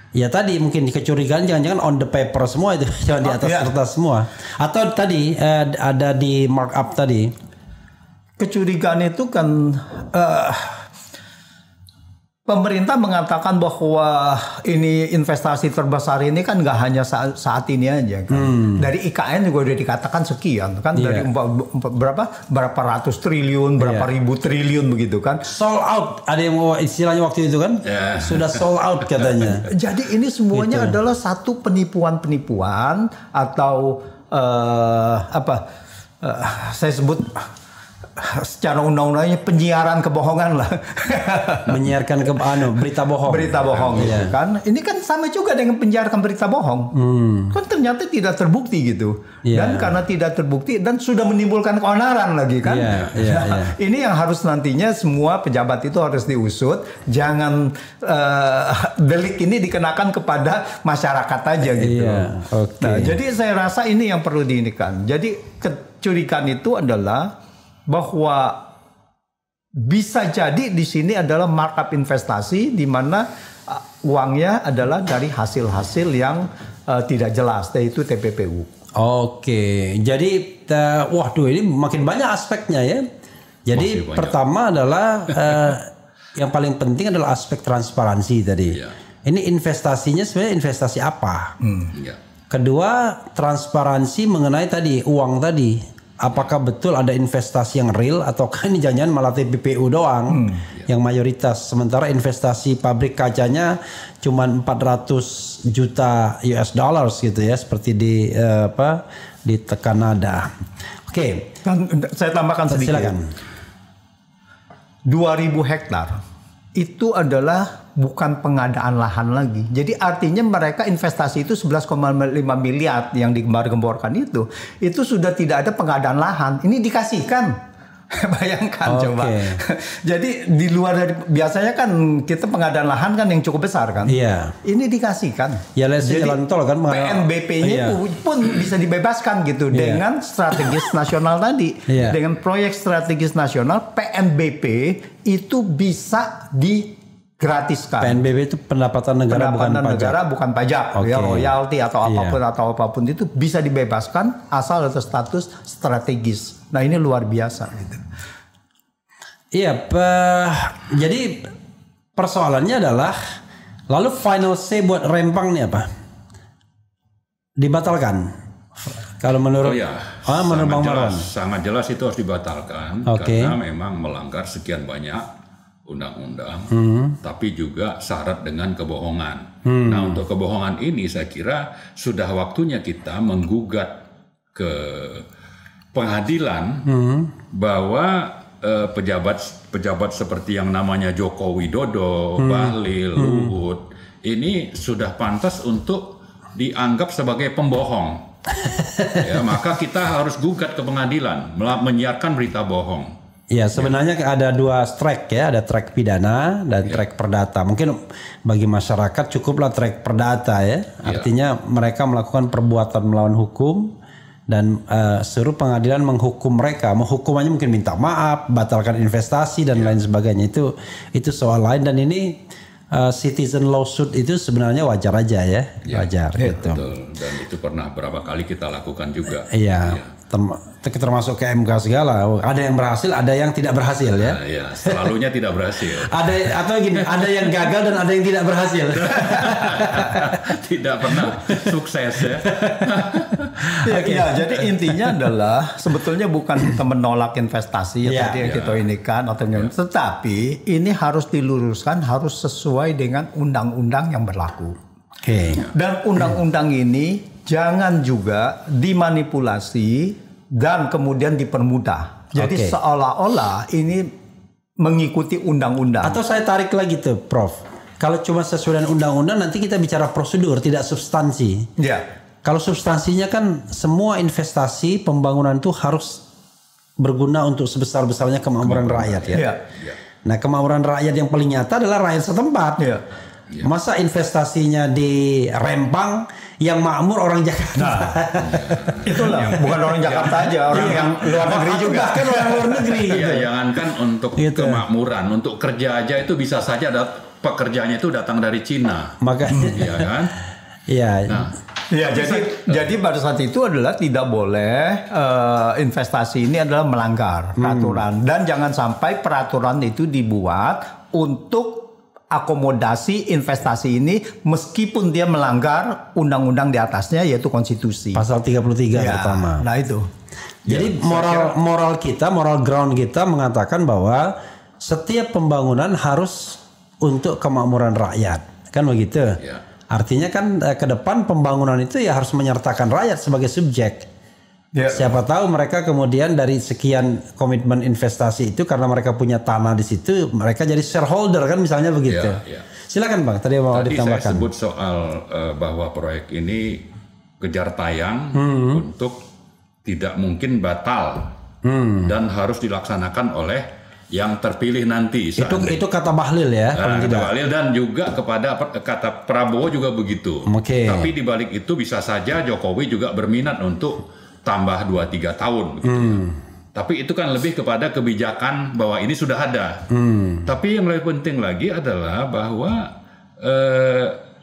[SPEAKER 2] Ya tadi mungkin kecurigaan jangan-jangan on the paper semua itu, jangan di atas kertas semua. Atau tadi ada di markup tadi.
[SPEAKER 1] Kecurigaan itu kan pemerintah mengatakan bahwa ini investasi terbesar ini kan nggak hanya saat ini aja kan. Dari IKN juga udah dikatakan sekian kan, dari berapa ratus triliun, berapa ribu triliun begitu kan.
[SPEAKER 2] Sold out, ada yang istilahnya waktu itu kan, sudah sold out katanya.
[SPEAKER 1] Jadi ini semuanya adalah satu penipuan-penipuan atau saya sebut secara undang-undangnya penyiaran kebohongan lah.
[SPEAKER 2] Menyiarkan berita bohong.
[SPEAKER 1] Berita bohong gitu kan. Ini kan sama juga dengan penyiarkan berita bohong. Kan ternyata tidak terbukti gitu. Dan karena tidak terbukti dan sudah menimbulkan keonaran lagi kan. Ini yang harus nantinya semua pejabat itu harus diusut. Jangan delik ini dikenakan kepada masyarakat aja gitu. Nah, jadi saya rasa ini yang perlu diinikan. Jadi kecurigaan itu adalah bahwa bisa jadi di sini adalah markup investasi di mana uangnya adalah dari hasil-hasil yang tidak jelas, yaitu TPPU.
[SPEAKER 2] Jadi ini makin banyak aspeknya ya. Jadi pertama adalah yang paling penting adalah aspek transparansi tadi. Ini investasinya sebenarnya investasi apa? Kedua, transparansi mengenai tadi uang tadi. Apakah betul ada investasi yang real ataukah ini jangan-jangan malah TPPU doang yang mayoritas, sementara investasi pabrik kacanya cuma 400 juta US dollars gitu ya, seperti di Kanada.
[SPEAKER 1] Saya tambahkan sedikit.
[SPEAKER 2] Silakan.
[SPEAKER 1] 2.000 hektar itu adalah bukan pengadaan lahan lagi. Jadi artinya mereka investasi itu 11,5 miliar yang digembar-gemborkan itu sudah tidak ada pengadaan lahan. Ini dikasihkan. Bayangkan coba. Jadi di luar dari biasanya kan kita pengadaan lahan kan yang cukup besar kan. Ini dikasihkan.
[SPEAKER 2] Jadi jalan tol kan
[SPEAKER 1] PNBP-nya pun bisa dibebaskan gitu dengan strategis nasional tadi. Dengan proyek strategis nasional PNBP itu bisa digratiskan.
[SPEAKER 2] PNBP itu pendapatan negara
[SPEAKER 1] bukan pajak. Ya, royalti atau apapun itu bisa dibebaskan asal ada status strategis. Nah, ini luar biasa gitu.
[SPEAKER 2] Jadi persoalannya adalah lalu final say buat Rempang ini apa? Dibatalkan. Kalau menurut menurut Bang Marwan,
[SPEAKER 3] sangat jelas itu harus dibatalkan karena memang melanggar sekian banyak undang-undang, tapi juga syarat dengan kebohongan. Nah, untuk kebohongan ini saya kira sudah waktunya kita menggugat ke pengadilan bahwa pejabat seperti yang namanya Joko Widodo, Bahlil, Luhut ini sudah pantas untuk dianggap sebagai pembohong. Maka kita harus gugat ke pengadilan menyiarkan berita bohong.
[SPEAKER 2] Sebenarnya ada dua track ya, ada track pidana dan track perdata. Mungkin bagi masyarakat cukuplah track perdata ya. Artinya mereka melakukan perbuatan melawan hukum dan suruh pengadilan menghukum mereka. Menghukumannya mungkin minta maaf, batalkan investasi dan lain sebagainya. Itu soal lain, dan ini citizen lawsuit itu sebenarnya wajar aja ya. Wajar gitu.
[SPEAKER 3] Betul. Dan itu pernah berapa kali kita lakukan juga.
[SPEAKER 2] termasuk ke MK segala. Ada yang berhasil, ada yang tidak berhasil ya.
[SPEAKER 3] Nah, ya, selalunya tidak berhasil.
[SPEAKER 2] Atau gini, ada yang gagal dan ada yang tidak berhasil.
[SPEAKER 3] Tidak pernah sukses ya.
[SPEAKER 1] Ya, jadi intinya adalah sebetulnya bukan kita menolak investasi ya, tadi yang kita ini kan tetapi ini harus diluruskan, harus sesuai dengan undang-undang yang berlaku. Dan undang-undang ini jangan juga dimanipulasi dan kemudian dipermudah. Jadi seolah-olah ini mengikuti undang-undang.
[SPEAKER 2] Atau saya tarik lagi tuh, Prof. Kalau cuma sesuai dengan undang-undang, nanti kita bicara prosedur, tidak substansi.
[SPEAKER 1] Ya.
[SPEAKER 2] Kalau substansinya kan semua investasi pembangunan itu harus berguna untuk sebesar-besarnya kemakmuran rakyat ya.
[SPEAKER 1] Ya.
[SPEAKER 2] Nah, kemakmuran rakyat yang paling nyata adalah rakyat setempat.
[SPEAKER 1] Ya.
[SPEAKER 2] Masa investasinya di Rempang yang makmur orang Jakarta?
[SPEAKER 1] Nah, itulah bukan orang Jakarta aja, orang yang luar negeri juga.
[SPEAKER 2] Kan orang luar negeri gitu.
[SPEAKER 3] Ya, jangankan untuk kemakmuran, untuk kerja aja itu bisa saja pekerjaannya itu datang dari Cina.
[SPEAKER 2] Makanya,
[SPEAKER 3] ya kan?
[SPEAKER 2] Iya.
[SPEAKER 3] Nah,
[SPEAKER 1] ya, jadi pada saat itu adalah tidak boleh investasi ini adalah melanggar peraturan dan jangan sampai peraturan itu dibuat untuk akomodasi investasi ini meskipun dia melanggar undang-undang di atasnya yaitu konstitusi.
[SPEAKER 2] Pasal 33 pertama.
[SPEAKER 1] Nah itu.
[SPEAKER 2] Jadi moral ground kita mengatakan bahwa setiap pembangunan harus untuk kemakmuran rakyat. Kan begitu?
[SPEAKER 3] Ya.
[SPEAKER 2] Artinya kan ke depan pembangunan itu ya harus menyertakan rakyat sebagai subjek.
[SPEAKER 1] Ya.
[SPEAKER 2] Siapa tahu mereka kemudian dari sekian komitmen investasi itu karena mereka punya tanah di situ, mereka jadi shareholder kan misalnya begitu.
[SPEAKER 3] Ya.
[SPEAKER 2] Silakan Bang, tadi mau ditambahkan.
[SPEAKER 3] Saya sebut soal bahwa proyek ini kejar tayang untuk tidak mungkin batal dan harus dilaksanakan oleh yang terpilih nanti.
[SPEAKER 2] Itu kata Bahlil ya,
[SPEAKER 3] kata Bahlil dan juga kepada kata Prabowo juga begitu. Tapi di balik itu bisa saja Jokowi juga berminat untuk tambah 2-3 tahun begitu ya. Tapi itu kan lebih kepada kebijakan bahwa ini sudah ada. Tapi yang lebih penting lagi adalah bahwa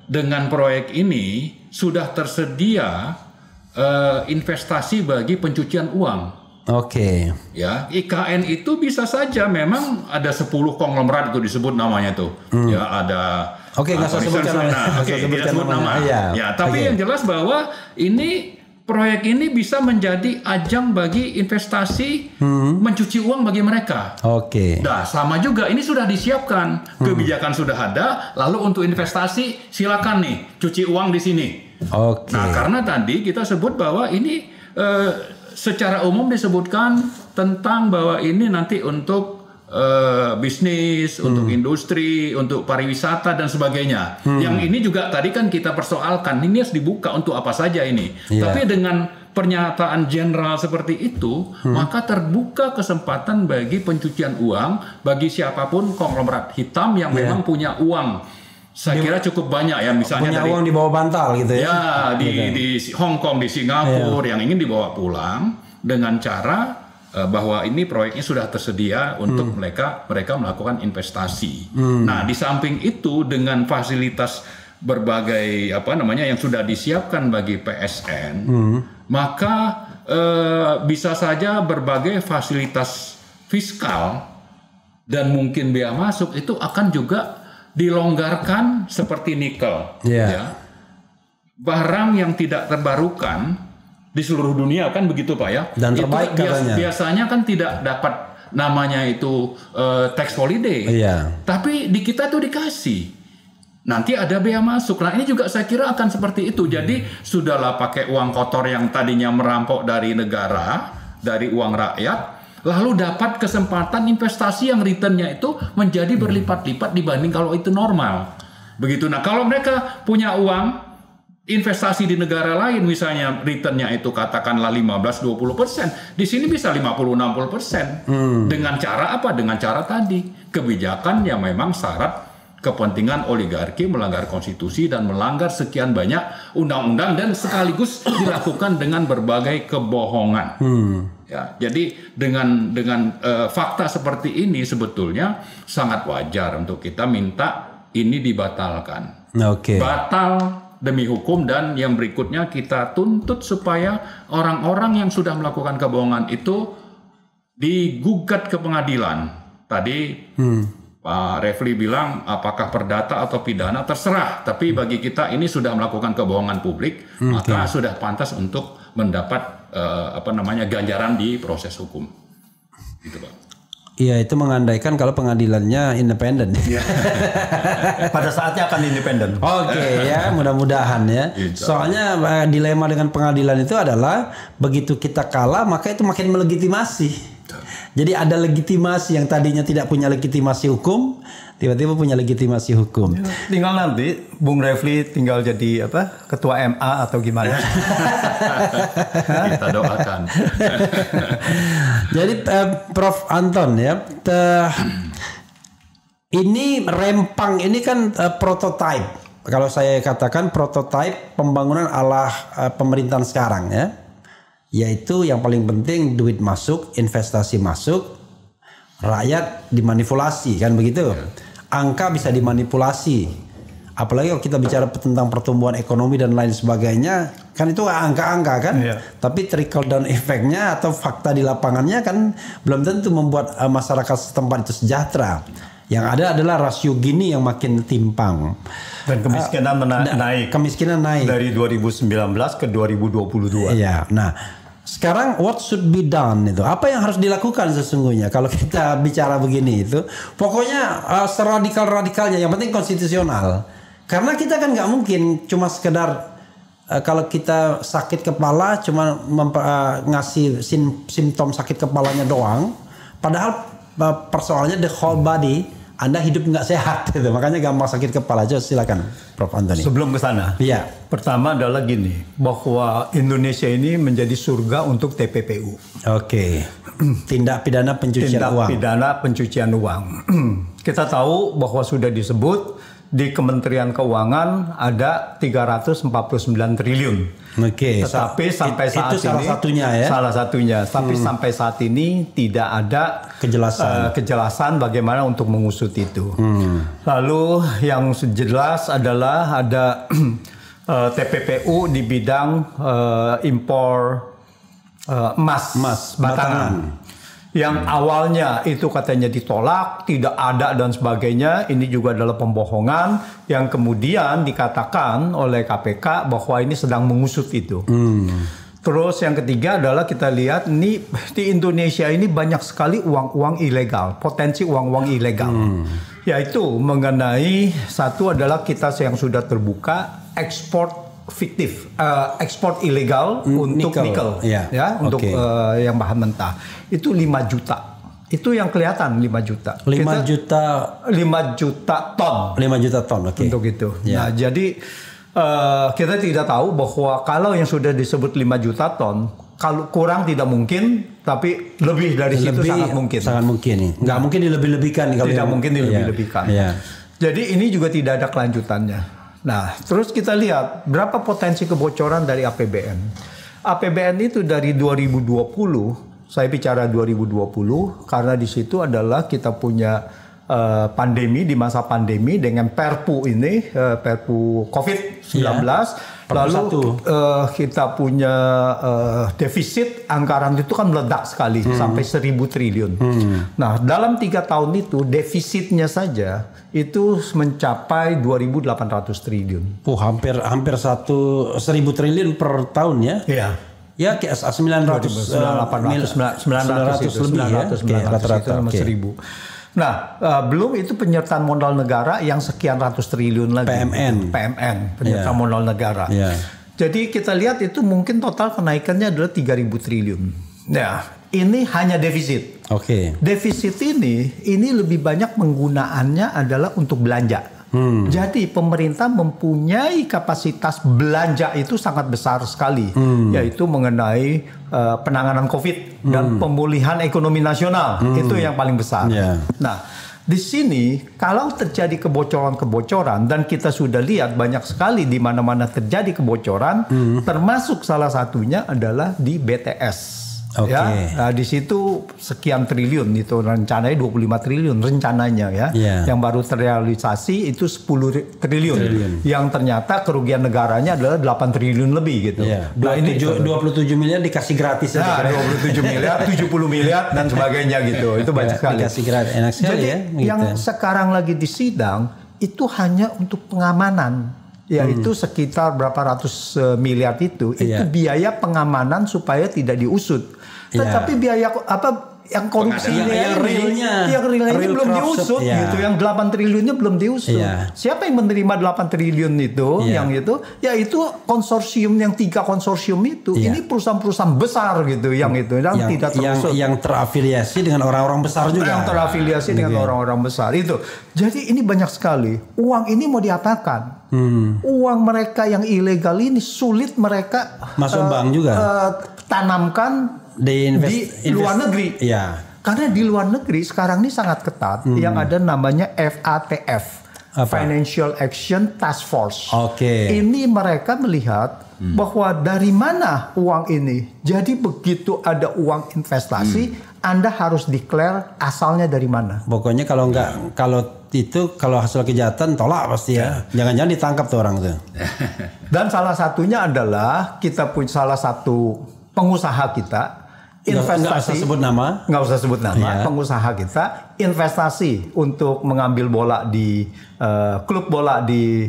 [SPEAKER 3] dengan proyek ini sudah tersedia investasi bagi pencucian uang. Ya, IKN itu bisa saja memang ada 10 konglomerat itu disebut namanya tuh. Ya, ada
[SPEAKER 2] nggak usah sebutkan nama.
[SPEAKER 3] Ya, tapi yang jelas bahwa ini proyek ini bisa menjadi ajang bagi investasi mencuci uang bagi mereka. Nah, sama juga ini sudah disiapkan, kebijakan sudah ada, lalu untuk investasi silakan nih cuci uang di sini. Nah, karena tadi kita sebut bahwa ini secara umum disebutkan tentang bahwa ini nanti untuk bisnis, untuk industri, untuk pariwisata dan sebagainya. Yang ini juga tadi kan kita persoalkan, ini harus dibuka untuk apa saja ini. Tapi dengan pernyataan general seperti itu, maka terbuka kesempatan bagi pencucian uang bagi siapapun konglomerat hitam yang memang punya uang. Saya kira cukup banyak ya, misalnya
[SPEAKER 2] punya uang di bawah bantal gitu ya.
[SPEAKER 3] Di Hong Kong, di Singapura yang ingin dibawa pulang dengan cara bahwa ini proyeknya sudah tersedia untuk mereka melakukan investasi. Nah, di samping itu dengan fasilitas berbagai yang sudah disiapkan bagi PSN, maka bisa saja berbagai fasilitas fiskal dan mungkin bea masuk itu akan juga dilonggarkan seperti nikel. Ya. Barang yang tidak terbarukan di seluruh dunia kan begitu Pak ya.
[SPEAKER 2] Dan terbaik
[SPEAKER 3] itu
[SPEAKER 2] katanya.
[SPEAKER 3] Biasanya kan tidak dapat namanya itu tax holiday. Tapi di kita tuh dikasih. Nanti ada bea masuk. Nah, ini juga saya kira akan seperti itu. Jadi sudahlah pakai uang kotor yang tadinya merampok dari negara, dari uang rakyat, lalu dapat kesempatan investasi yang returnnya itu menjadi berlipat-lipat dibanding kalau itu normal. Begitu. Nah, kalau mereka punya uang investasi di negara lain misalnya returnnya itu katakanlah 15-20%, di sini bisa 50-60%. Dengan cara apa? Dengan cara tadi kebijakan yang memang syarat kepentingan oligarki, melanggar konstitusi dan melanggar sekian banyak undang-undang dan sekaligus dilakukan dengan berbagai kebohongan. Ya, jadi dengan fakta seperti ini sebetulnya sangat wajar untuk kita minta ini dibatalkan. Batal demi hukum, dan yang berikutnya kita tuntut supaya orang-orang yang sudah melakukan kebohongan itu digugat ke pengadilan. Tadi Pak Refli bilang apakah perdata atau pidana terserah, tapi bagi kita ini sudah melakukan kebohongan publik, maka sudah pantas untuk mendapat ganjaran di proses hukum. Gitu, Pak.
[SPEAKER 2] Iya, itu mengandaikan kalau pengadilannya independen.
[SPEAKER 1] Pada saatnya akan independen.
[SPEAKER 2] Oke, ya, mudah-mudahan ya. Soalnya dilema dengan pengadilan itu adalah begitu kita kalah maka itu makin melegitimasi. Jadi ada legitimasi yang tadinya tidak punya legitimasi hukum, tiba-tiba punya legitimasi hukum.
[SPEAKER 1] Tinggal nanti Bung Refli tinggal jadi ketua MA atau gimana?
[SPEAKER 3] Kita doakan.
[SPEAKER 2] Jadi Prof Anton ya, ini Rempang ini kan prototype. Kalau saya katakan prototype pembangunan ala pemerintahan sekarang ya. Yaitu yang paling penting duit masuk, investasi masuk, rakyat dimanipulasi, kan begitu? Angka bisa dimanipulasi. Apalagi kalau kita bicara tentang pertumbuhan ekonomi dan lain sebagainya, kan itu angka-angka kan? Tapi trickle down efeknya atau fakta di lapangannya kan belum tentu membuat masyarakat setempat itu sejahtera. Yang ada adalah rasio Gini yang makin timpang.
[SPEAKER 1] Dan kemiskinan naik.
[SPEAKER 2] Kemiskinan naik.
[SPEAKER 1] Dari 2019 ke 2022.
[SPEAKER 2] Iya. Nah, sekarang what should be done itu? Apa yang harus dilakukan sesungguhnya? Kalau kita bicara begini itu, pokoknya seradikal-radikalnya. Yang penting konstitusional. Karena kita kan nggak mungkin cuma sekedar kalau kita sakit kepala cuma ngasih simptom sakit kepalanya doang. Padahal persoalannya the whole body. Anda hidup nggak sehat, gitu. Makanya gampang sakit kepala. Aja silakan, Prof Antoni.
[SPEAKER 1] Sebelum ke sana, pertama adalah gini, bahwa Indonesia ini menjadi surga untuk TPPU.
[SPEAKER 2] Oke. Tindak pidana pencucian uang.
[SPEAKER 1] Tindak pidana pencucian uang. Kita tahu bahwa sudah disebut di Kementerian Keuangan ada 349 triliun.
[SPEAKER 2] Oke.
[SPEAKER 1] Tetapi sampai saat
[SPEAKER 2] itu salah
[SPEAKER 1] ini
[SPEAKER 2] satunya ya.
[SPEAKER 1] Salah satunya. Tapi sampai saat ini tidak ada kejelasan bagaimana untuk mengusut itu. Lalu yang jelas adalah ada TPPU di bidang impor emas batangan. Yang awalnya itu katanya ditolak, tidak ada dan sebagainya. Ini juga adalah pembohongan yang kemudian dikatakan oleh KPK bahwa ini sedang mengusut itu. Terus yang ketiga adalah kita lihat ini di Indonesia ini banyak sekali uang-uang ilegal, potensi uang-uang ilegal. Yaitu mengenai satu adalah kita yang sudah terbuka ekspor fiktif, ekspor ilegal untuk nikel, untuk yang bahan mentah itu 5 juta. Itu yang kelihatan 5 juta.
[SPEAKER 2] 5
[SPEAKER 1] juta ton.
[SPEAKER 2] 5 juta ton, oke.
[SPEAKER 1] Untuk itu. Nah, jadi kita tidak tahu bahwa kalau yang sudah disebut 5 juta ton, kalau kurang tidak mungkin, tapi lebih dari situ sangat mungkin.
[SPEAKER 2] Sangat mungkin nih. Nggak mungkin dilebih-lebihkan.
[SPEAKER 1] Tidak mungkin dilebih-lebihkan. Jadi ini juga tidak ada kelanjutannya. Nah, terus kita lihat berapa potensi kebocoran dari APBN. APBN itu dari 2020, saya bicara 2020 karena di situ adalah kita punya pandemi, di masa pandemi dengan Perpu ini, Perpu COVID-19. Lalu kita punya defisit anggaran itu kan meledak sekali sampai 1.000 triliun. Nah, dalam 3 tahun itu defisitnya saja itu mencapai 2.800 triliun.
[SPEAKER 2] Hampir 1.000 triliun per tahun ya? Iya. Ya, 900 lebih ya. Rata-rata 1.000.
[SPEAKER 1] Nah, belum itu penyertaan modal negara yang sekian ratus triliun lagi. PMN, penyertaan modal negara. Jadi kita lihat itu mungkin total kenaikannya adalah 3.000 triliun. Nah, ini hanya defisit. Defisit ini lebih banyak penggunaannya adalah untuk belanja. Jadi pemerintah mempunyai kapasitas belanja itu sangat besar sekali, yaitu mengenai penanganan COVID dan pemulihan ekonomi nasional, itu yang paling besar. Nah, di sini kalau terjadi kebocoran-kebocoran dan kita sudah lihat banyak sekali di mana-mana terjadi kebocoran, termasuk salah satunya adalah di BTS.
[SPEAKER 2] Oke.
[SPEAKER 1] Ya, nah, di situ sekian triliun itu rencananya 25 triliun rencananya ya.
[SPEAKER 2] Iya.
[SPEAKER 1] Yang baru terrealisasi itu 10 triliun. Yang ternyata kerugian negaranya adalah 8 triliun lebih gitu.
[SPEAKER 2] Iya.
[SPEAKER 1] Nah, ini
[SPEAKER 2] 27 miliar dikasih gratis
[SPEAKER 1] nah, 27 miliar, 70 miliar dan sebagainya gitu. Itu banyak sekali.
[SPEAKER 2] Dikasih gratis, enak sekali
[SPEAKER 1] Jadi
[SPEAKER 2] ya. Gitu.
[SPEAKER 1] yang sekarang lagi di sidang itu hanya untuk pengamanan. Yaitu sekitar berapa ratus miliar itu biaya pengamanan supaya tidak diusut. Tetapi biaya apa yang korupsi
[SPEAKER 2] yang realnya
[SPEAKER 1] ini belum diusut gitu. Yang 8 triliunnya belum diusut. Siapa yang menerima 8 triliun itu? Yang itu yaitu konsorsium yang 3 konsorsium itu. Ini perusahaan-perusahaan besar gitu yang itu yang tidak terusut.
[SPEAKER 2] Yang terafiliasi dengan orang-orang besar juga.
[SPEAKER 1] Yang terafiliasi dengan orang-orang besar itu. Jadi ini banyak sekali. Uang ini mau diapakan? Uang mereka yang ilegal ini sulit mereka
[SPEAKER 2] masuk bank juga.
[SPEAKER 1] Tanamkan di luar negeri.
[SPEAKER 2] Iya.
[SPEAKER 1] Karena di luar negeri sekarang ini sangat ketat yang ada namanya FATF, Financial Action Task Force.
[SPEAKER 2] Oke.
[SPEAKER 1] Ini mereka melihat bahwa dari mana uang ini. Jadi begitu ada uang investasi, Anda harus declare asalnya dari mana.
[SPEAKER 2] Pokoknya kalau kalau hasil kejahatan tolak pasti ya. Jangan-jangan ditangkap tuh orang tuh.
[SPEAKER 1] Dan salah satunya adalah kita punya salah satu pengusaha kita investasi,
[SPEAKER 2] nggak usah sebut nama,
[SPEAKER 1] pengusaha kita investasi untuk mengambil bola di klub bola di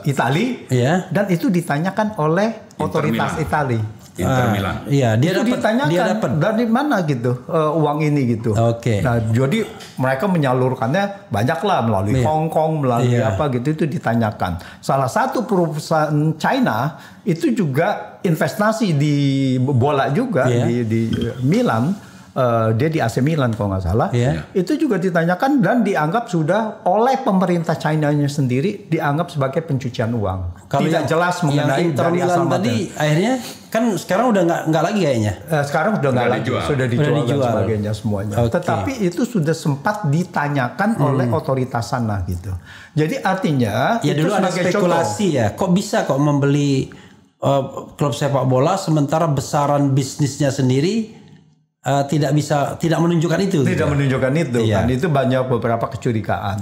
[SPEAKER 1] Italia, dan itu ditanyakan oleh otoritas Italia.
[SPEAKER 3] Inter Milan.
[SPEAKER 2] Iya, dia
[SPEAKER 1] ditanyakan dari mana gitu uang ini gitu.
[SPEAKER 2] Oke.
[SPEAKER 1] Nah, jadi mereka menyalurkannya banyaklah melalui Hong Kong, melalui apa gitu itu ditanyakan. Salah satu perusahaan China itu juga investasi di bola juga di Milan. Dia di AC Milan kalau nggak salah. Itu juga ditanyakan dan dianggap sudah oleh pemerintah China-nya sendiri dianggap sebagai pencucian uang.
[SPEAKER 2] Kalau
[SPEAKER 1] tidak jelas mengenai
[SPEAKER 2] Inter
[SPEAKER 1] dari
[SPEAKER 2] Milan
[SPEAKER 1] asal
[SPEAKER 2] tadi akhirnya kan sekarang udah nggak lagi kayaknya.
[SPEAKER 1] Sekarang udah nggak lagi, sudah dijual dan sebagainya semuanya.
[SPEAKER 2] Okay.
[SPEAKER 1] Tetapi itu sudah sempat ditanyakan oleh otoritas sana gitu. Jadi artinya
[SPEAKER 2] ya
[SPEAKER 1] itu
[SPEAKER 2] dulu ada spekulasi ya. Kok bisa membeli klub sepak bola sementara besaran bisnisnya sendiri tidak menunjukkan itu.
[SPEAKER 1] Tidak menunjukkan itu kan itu banyak beberapa kecurigaan.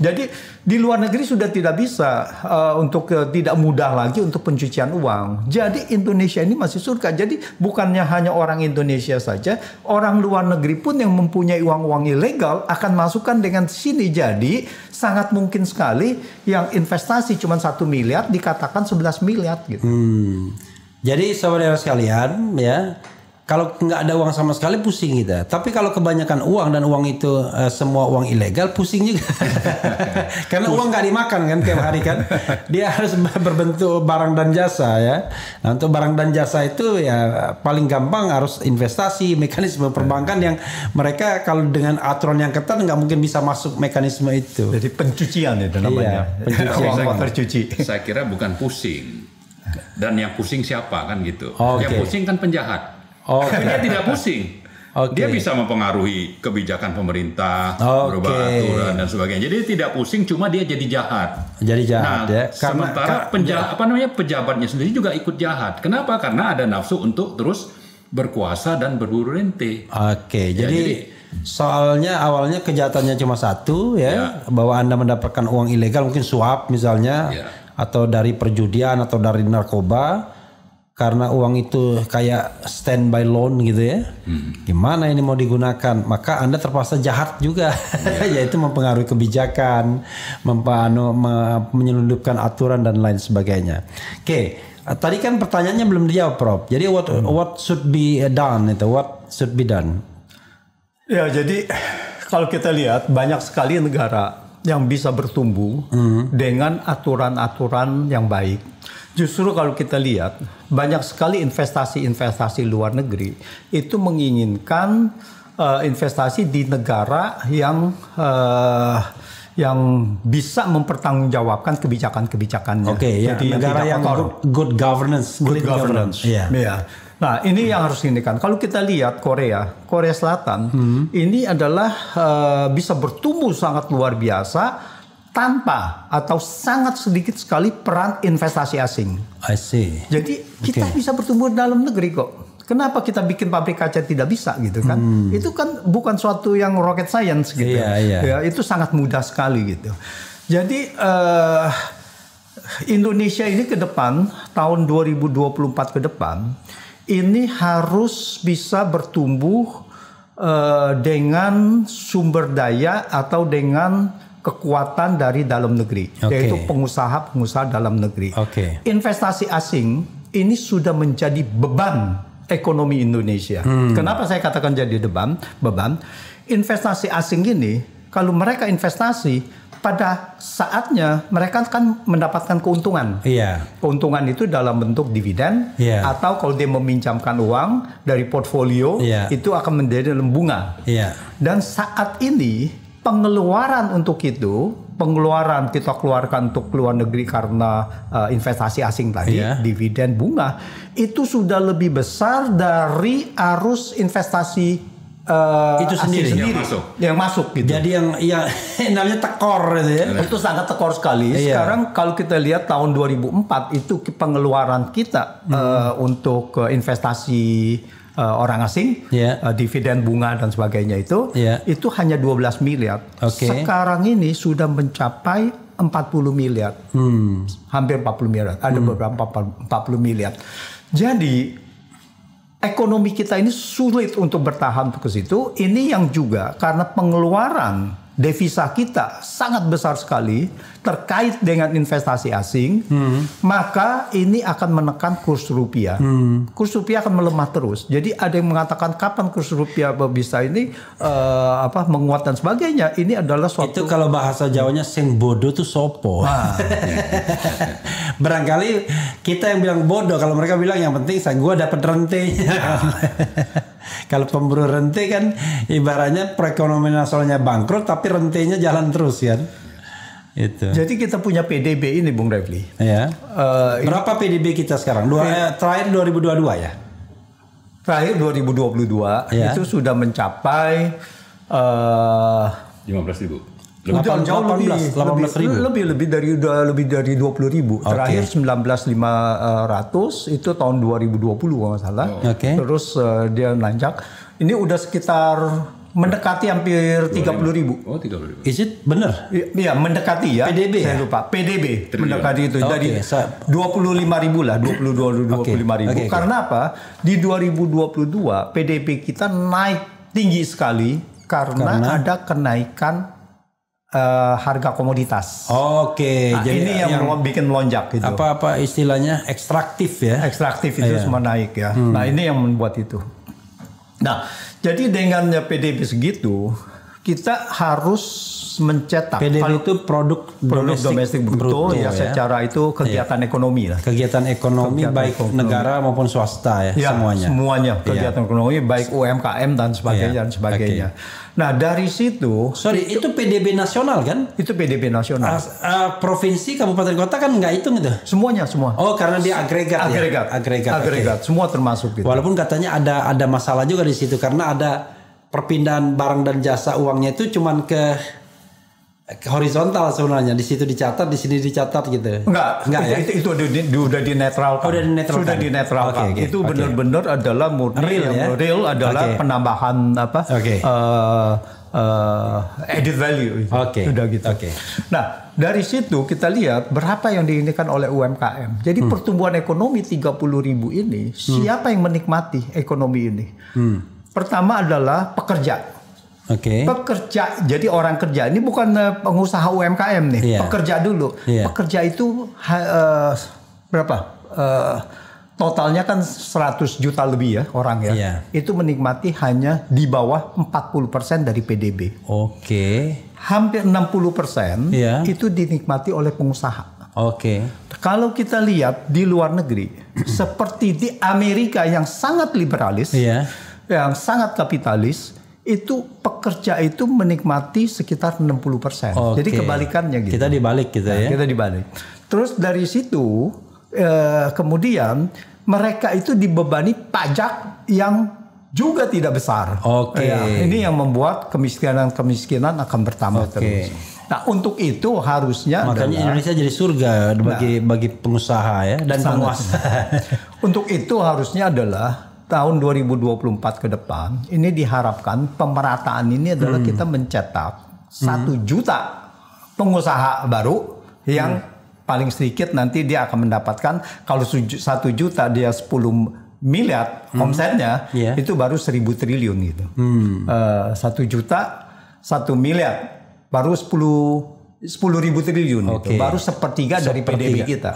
[SPEAKER 1] Jadi di luar negeri sudah tidak bisa untuk tidak mudah lagi untuk pencucian uang. Jadi Indonesia ini masih surga. Jadi bukannya hanya orang Indonesia saja, orang luar negeri pun yang mempunyai uang-uang ilegal akan masukkan dengan sini. Jadi sangat mungkin sekali yang investasi cuma 1 miliar dikatakan 11 miliar gitu.
[SPEAKER 2] Jadi saudara sekalian ya, kalau nggak ada uang sama sekali pusing kita. Tapi kalau kebanyakan uang dan uang itu semua uang ilegal pusing juga. Karena uang nggak dimakan kan tiap hari kan. Dia harus berbentuk barang dan jasa ya. Nah untuk barang dan jasa itu ya paling gampang harus investasi, mekanisme perbankan yang mereka kalau dengan aturan yang ketat nggak mungkin bisa masuk mekanisme itu.
[SPEAKER 1] Jadi pencucian itu namanya.
[SPEAKER 2] Pencucian
[SPEAKER 1] uang tercuci.
[SPEAKER 3] Saya kira bukan pusing. Dan yang pusing siapa kan gitu. Yang pusing kan penjahat. Dia tidak pusing. Dia bisa mempengaruhi kebijakan pemerintah, berubah aturan dan sebagainya. Jadi dia tidak pusing, cuma dia jadi jahat.
[SPEAKER 2] Jadi jahat ya.
[SPEAKER 3] Sementara pejabatnya sendiri juga ikut jahat. Kenapa? Karena ada nafsu untuk terus berkuasa dan berburu rente.
[SPEAKER 2] Jadi soalnya awalnya kejahatannya cuma satu bahwa Anda mendapatkan uang ilegal mungkin suap misalnya atau dari perjudian atau dari narkoba. Karena uang itu kayak standby loan gitu ya. Gimana ini mau digunakan? Maka Anda terpaksa jahat juga. Yaitu mempengaruhi kebijakan, menyelundupkan aturan dan lain sebagainya. Tadi kan pertanyaannya belum dijawab Prof. Jadi what should be done itu? What should be done?
[SPEAKER 1] Ya jadi kalau kita lihat banyak sekali negara yang bisa bertumbuh dengan aturan-aturan yang baik. Justru kalau kita lihat banyak sekali investasi luar negeri itu menginginkan investasi di negara yang bisa mempertanggungjawabkan kebijakan-kebijakannya.
[SPEAKER 2] Jadi negara yang good governance.
[SPEAKER 1] Nah ini yang harus diinginkan. Kalau kita lihat Korea Selatan ini adalah bisa bertumbuh sangat luar biasa tanpa atau sangat sedikit sekali peran investasi asing.
[SPEAKER 2] I see.
[SPEAKER 1] Jadi kita bisa bertumbuh dalam negeri kok. Kenapa kita bikin pabrik kaca tidak bisa gitu kan? Itu kan bukan suatu yang rocket science gitu. Ya, itu sangat mudah sekali gitu. Jadi Indonesia ini ke depan tahun 2024 ke depan ini harus bisa bertumbuh dengan sumber daya atau dengan kekuatan dari dalam negeri, yaitu pengusaha-pengusaha dalam negeri. Investasi asing ini sudah menjadi beban ekonomi Indonesia. Kenapa saya katakan jadi beban? Investasi asing ini, kalau mereka investasi, pada saatnya mereka kan mendapatkan keuntungan. Keuntungan itu dalam bentuk dividen, atau kalau dia meminjamkan uang dari portfolio, itu akan menjadi bunga. Dan saat ini pengeluaran untuk itu, pengeluaran kita keluarkan untuk luar negeri karena investasi asing tadi, dividen bunga, itu sudah lebih besar dari arus investasi itu sendiri yang masuk gitu.
[SPEAKER 2] Jadi yang namanya tekor itu ya.
[SPEAKER 1] Itu sangat tekor sekali. Sekarang kalau kita lihat tahun 2004 itu pengeluaran kita untuk investasi orang asing, dividen bunga dan sebagainya itu hanya 12 miliar. Sekarang ini sudah mencapai 40 miliar. Hampir 40 miliar. Ada beberapa 40 miliar. Jadi ekonomi kita ini sulit untuk bertahan ke situ. Ini yang juga karena pengeluaran devisa kita sangat besar sekali terkait dengan investasi asing, maka ini akan menekan kurs rupiah. Kurs rupiah akan melemah terus. Jadi ada yang mengatakan kapan kurs rupiah bisa ini menguat dan sebagainya. Ini adalah suatu,
[SPEAKER 2] itu kalau bahasa Jawanya sing bodoh tuh sopo. Barangkali kita yang bilang bodoh, kalau mereka bilang yang penting gua dapat rentenya. Kalau pemburu rente kan ibaratnya perekonomian nasionalnya bangkrut tapi rentenya jalan terus kan. Itu.
[SPEAKER 1] Jadi kita punya PDB ini Bung Refli.
[SPEAKER 2] Berapa PDB kita sekarang? Terakhir 2022 ya?
[SPEAKER 1] Terakhir 2022 itu sudah mencapai
[SPEAKER 3] 15.000.
[SPEAKER 1] Lebih dari 20.000. Terakhir 19.500 itu tahun 2020 kalau nggak salah. Terus dia nanjak. Ini udah sekitar mendekati hampir 30.000.
[SPEAKER 3] Oh, 30.000.
[SPEAKER 2] Is it benar?
[SPEAKER 1] Iya, mendekati ya.
[SPEAKER 2] PDB
[SPEAKER 1] saya lupa. PDB mendekati itu. Jadi 25.000 lah, 25.000. Karena apa? Di 2022 PDB kita naik tinggi sekali karena ada kenaikan harga komoditas. Nah,
[SPEAKER 2] jadi
[SPEAKER 1] ini yang bikin melonjak gitu.
[SPEAKER 2] Apa istilahnya ekstraktif ya?
[SPEAKER 1] Ekstraktif itu semua naik ya. Nah, ini yang membuat itu. Nah, jadi dengan PDB segitu, kita harus mencetak.
[SPEAKER 2] PDB itu produk
[SPEAKER 1] domestik bruto ya, secara itu kegiatan ekonomi lah.
[SPEAKER 2] Kegiatan ekonomi baik negara maupun swasta ya,
[SPEAKER 1] semuanya kegiatan ekonomi baik UMKM dan sebagainya. Nah, dari situ,
[SPEAKER 2] itu PDB nasional kan?
[SPEAKER 1] Itu PDB nasional.
[SPEAKER 2] Provinsi, kabupaten, kota kan nggak hitung itu?
[SPEAKER 1] Semuanya. Oh,
[SPEAKER 2] karena dia agregat.
[SPEAKER 1] Agregat, semua termasuk gitu.
[SPEAKER 2] Walaupun katanya ada masalah juga di situ karena ada perpindahan barang dan jasa uangnya itu cuman ke horizontal sebenarnya, di situ dicatat, di sini dicatat gitu.
[SPEAKER 1] Enggak ya? Itu udah dinetralkan. Sudah dinetralkan. Itu benar-benar adalah murni real adalah penambahan added value. Sudah gitu. Nah, dari situ kita lihat berapa yang diinginkan oleh UMKM. Jadi pertumbuhan ekonomi 30.000 ini, siapa yang menikmati ekonomi ini? Pertama adalah pekerja. Pekerja, jadi orang kerja ini bukan pengusaha UMKM nih, pekerja dulu. Pekerja itu berapa? Totalnya kan 100 juta lebih ya orang ya. Itu menikmati hanya di bawah 40% dari PDB. Hampir 60% itu dinikmati oleh pengusaha. Kalau kita lihat di luar negeri, seperti di Amerika yang sangat liberalis, yang sangat kapitalis, itu pekerja itu menikmati sekitar 60%. Jadi kebalikannya gitu.
[SPEAKER 2] Kita dibalik gitu ya.
[SPEAKER 1] Kita dibalik. Terus dari situ kemudian mereka itu dibebani pajak yang juga tidak besar. Ini yang membuat kemiskinan akan bertambah terus. Nah, untuk itu harusnya
[SPEAKER 2] makanya Indonesia jadi surga bagi pengusaha ya dan penguasa.
[SPEAKER 1] Untuk itu harusnya adalah tahun 2024 ke depan, ini diharapkan pemerataan ini adalah kita mencetak 1 juta pengusaha baru yang paling sedikit nanti dia akan mendapatkan, kalau 1 juta dia 10 miliar omsetnya, itu baru 1.000 triliun gitu. 1 juta 1 miliar baru 10.000 triliun gitu. Baru sepertiga dari PDB kita.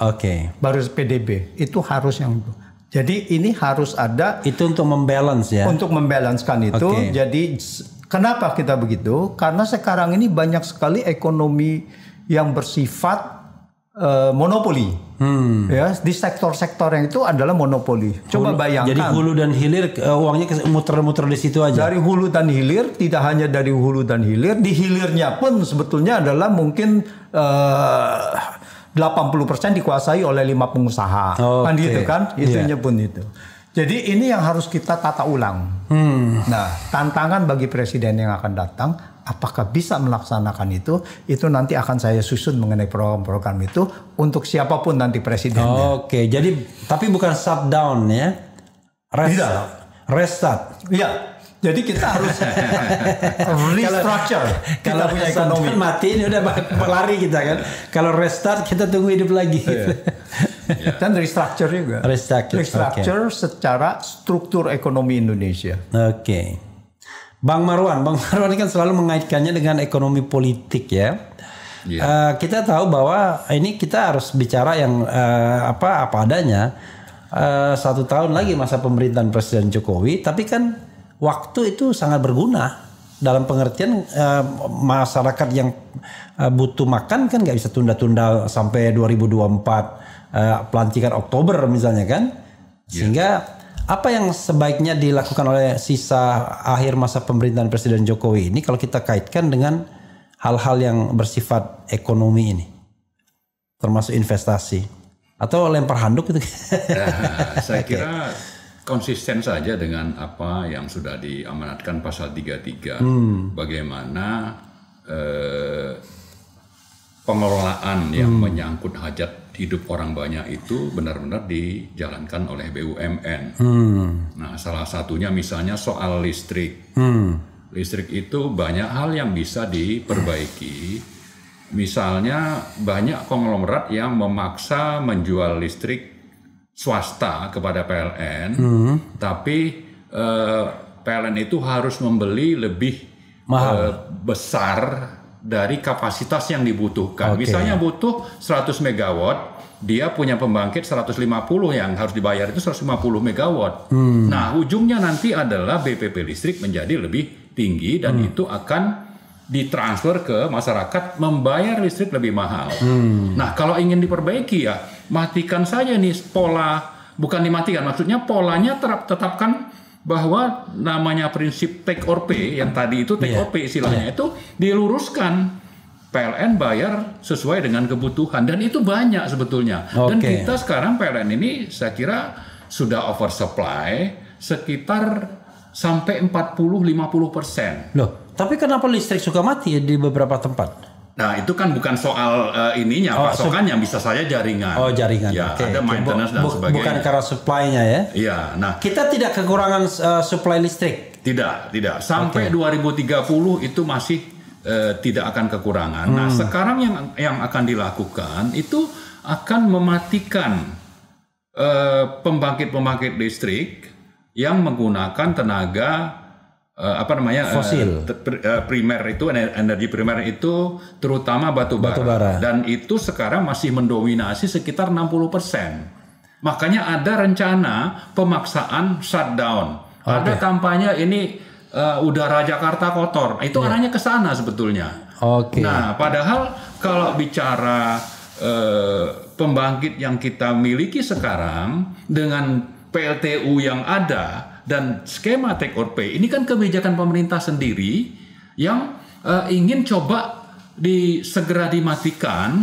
[SPEAKER 1] Baru PDB itu harus yang itu. Jadi ini harus ada
[SPEAKER 2] itu untuk membalance ya.
[SPEAKER 1] Untuk membalancekan itu. Jadi kenapa kita begitu? Karena sekarang ini banyak sekali ekonomi yang bersifat monopoli. Ya, di sektor-sektor yang itu adalah monopoli. Coba bayangkan.
[SPEAKER 2] Jadi hulu dan hilir uangnya muter-muter di situ aja.
[SPEAKER 1] Dari hulu dan hilir, tidak hanya dari hulu dan hilir, di hilirnya pun sebetulnya adalah mungkin 80% dikuasai oleh 5 pengusaha. Kan gitu kan? Itunya pun itu. Jadi ini yang harus kita tata ulang. Nah, tantangan bagi presiden yang akan datang, apakah bisa melaksanakan itu nanti akan saya susun mengenai program-program itu untuk siapapun nanti presidennya.
[SPEAKER 2] Jadi tapi bukan shutdown ya? Restart.
[SPEAKER 1] Iya. Jadi kita harus restructure.
[SPEAKER 2] Kalau punya ekonomi mati ini udah lari kita kan. Kalau restart kita tunggu hidup lagi.
[SPEAKER 1] Dan restructure juga. Restructure secara struktur ekonomi Indonesia.
[SPEAKER 2] Bang Marwan ini kan selalu mengaitkannya dengan ekonomi politik ya. Kita tahu bahwa ini kita harus bicara yang apa adanya. 1 tahun lagi masa pemerintahan Presiden Jokowi, tapi kan waktu itu sangat berguna dalam pengertian masyarakat yang butuh makan kan nggak bisa tunda-tunda sampai 2024 pelantikan Oktober misalnya kan, sehingga apa yang sebaiknya dilakukan oleh sisa akhir masa pemerintahan Presiden Jokowi ini kalau kita kaitkan dengan hal-hal yang bersifat ekonomi ini, termasuk investasi atau lempar handuk itu?
[SPEAKER 3] Saya kira konsisten saja dengan apa yang sudah diamanatkan pasal 33. Bagaimana pengelolaan yang menyangkut hajat hidup orang banyak itu benar-benar dijalankan oleh BUMN. Nah, salah satunya misalnya soal listrik. Listrik itu banyak hal yang bisa diperbaiki. Misalnya banyak konglomerat yang memaksa menjual listrik swasta kepada PLN, tapi PLN itu harus membeli lebih besar dari kapasitas yang dibutuhkan. Misalnya butuh 100 megawatt, dia punya pembangkit 150 yang harus dibayar itu 150 megawatt. Nah, ujungnya nanti adalah BPP listrik menjadi lebih tinggi dan itu akan ditransfer ke masyarakat membayar listrik lebih mahal. Nah, kalau ingin diperbaiki ya matikan saja nih pola, bukan dimatikan, maksudnya polanya tetapkan bahwa namanya prinsip take or pay yang tadi itu take or pay istilahnya itu diluruskan. PLN bayar sesuai dengan kebutuhan dan itu banyak sebetulnya. Dan kita sekarang PLN ini saya kira sudah oversupply sekitar sampai 40-50%.
[SPEAKER 2] Loh, tapi kenapa listrik suka mati di beberapa tempat?
[SPEAKER 3] Nah, itu kan bukan soal pasokannya, bisa saja jaringan.
[SPEAKER 2] Jaringan.
[SPEAKER 3] Ya, ada maintenance dan sebagainya.
[SPEAKER 2] Bukan karena supply-nya ya?
[SPEAKER 3] Iya, nah.
[SPEAKER 2] Kita tidak kekurangan supply listrik?
[SPEAKER 3] Tidak. Sampai 2030 itu masih tidak akan kekurangan. Nah, sekarang yang akan dilakukan itu akan mematikan pembangkit-pembangkit listrik yang menggunakan tenaga
[SPEAKER 2] fosil.
[SPEAKER 3] Primer itu energi primer itu terutama batu bara. Dan itu sekarang masih mendominasi sekitar 60%. Makanya ada rencana pemaksaan shutdown. Ada kampanye ini udara Jakarta kotor. Itu arahnya ke sana sebetulnya. Nah, padahal kalau bicara pembangkit yang kita miliki sekarang dengan PLTU yang ada dan skema take or pay, ini kan kebijakan pemerintah sendiri yang ingin coba segera dimatikan,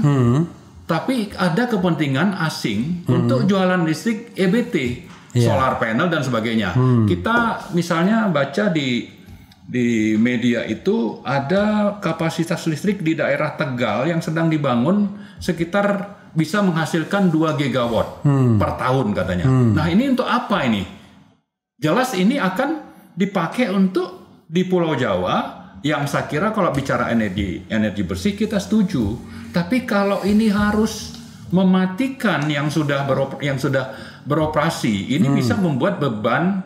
[SPEAKER 3] tapi ada kepentingan asing untuk jualan listrik EBT, solar panel dan sebagainya. Kita misalnya baca di media itu ada kapasitas listrik di daerah Tegal yang sedang dibangun sekitar bisa menghasilkan 2 gigawatt per tahun katanya. Nah, ini untuk apa ini? jelas ini akan dipakai untuk di Pulau Jawa yang saya kira kalau bicara energi bersih kita setuju. Tapi kalau ini harus mematikan yang sudah beroperasi, ini bisa membuat beban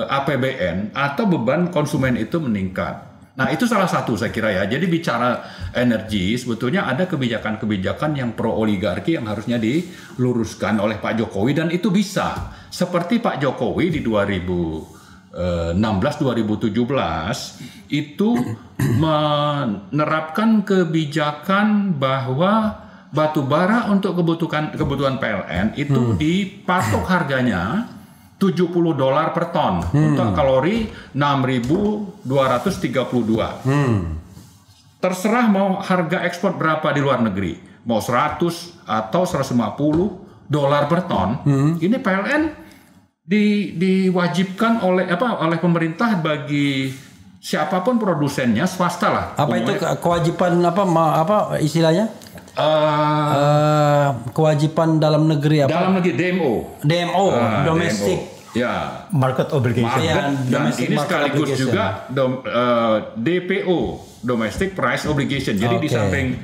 [SPEAKER 3] APBN atau beban konsumen itu meningkat. Nah, itu salah satu saya kira ya. Jadi bicara energi, sebetulnya ada kebijakan-kebijakan yang pro oligarki yang harusnya diluruskan oleh Pak Jokowi, dan itu bisa. Seperti Pak Jokowi di 2016-2017 itu menerapkan kebijakan bahwa batu bara untuk kebutuhan PLN itu dipatok harganya $70 per ton untuk kalori 6.232. Terserah mau harga ekspor berapa di luar negeri, mau 100 atau $150 per ton. Ini PLN diwajibkan oleh pemerintah bagi siapapun produsennya, swasta lah.
[SPEAKER 2] Apa itu kewajiban apa istilahnya? Kewajiban dalam negeri apa?
[SPEAKER 3] Dalam negeri DMO, domestic
[SPEAKER 1] DMO. Ya, market obligation.
[SPEAKER 3] Dan ini sekaligus obligation juga DPO, domestic price obligation. Jadi di samping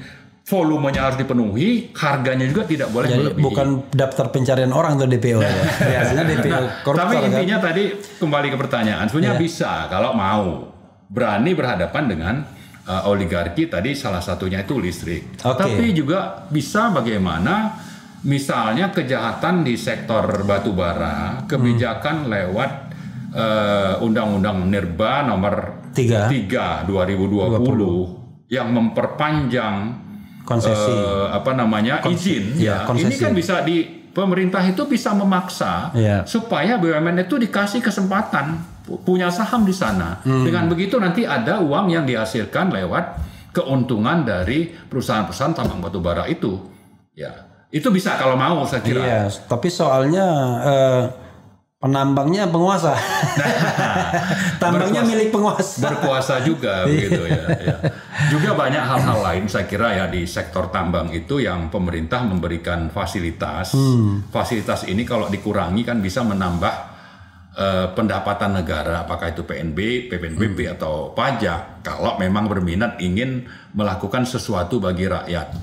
[SPEAKER 3] volumenya harus dipenuhi, harganya juga tidak boleh melebihi.
[SPEAKER 2] Bukan daftar pencarian orang tuh DPO ya. Biasanya DPO koruptor.
[SPEAKER 3] Tapi intinya tadi kembali ke pertanyaan, sebenarnya bisa kalau mau berani berhadapan dengan oligarki, tadi salah satunya itu listrik. Tapi juga bisa bagaimana misalnya kejahatan di sektor batu bara, kebijakan lewat Undang-Undang Minerba nomor 3 2020 yang memperpanjang
[SPEAKER 2] konsesi
[SPEAKER 3] izin ya. Ini kan bisa pemerintah itu bisa memaksa supaya BUMN itu dikasih kesempatan punya saham di sana. Dengan begitu nanti ada uang yang dihasilkan lewat keuntungan dari perusahaan-perusahaan tambang batu bara itu. Ya, itu bisa kalau mau saya kira.
[SPEAKER 2] Iya, tapi soalnya penambangnya penguasa. Tambangnya milik penguasa.
[SPEAKER 3] Berkuasa juga begitu ya. Juga banyak hal-hal lain saya kira ya di sektor tambang itu yang pemerintah memberikan fasilitas. Fasilitas ini kalau dikurangi kan bisa menambah pendapatan negara, apakah itu PNB, PPNBP atau pajak, kalau memang berminat ingin melakukan sesuatu bagi rakyat.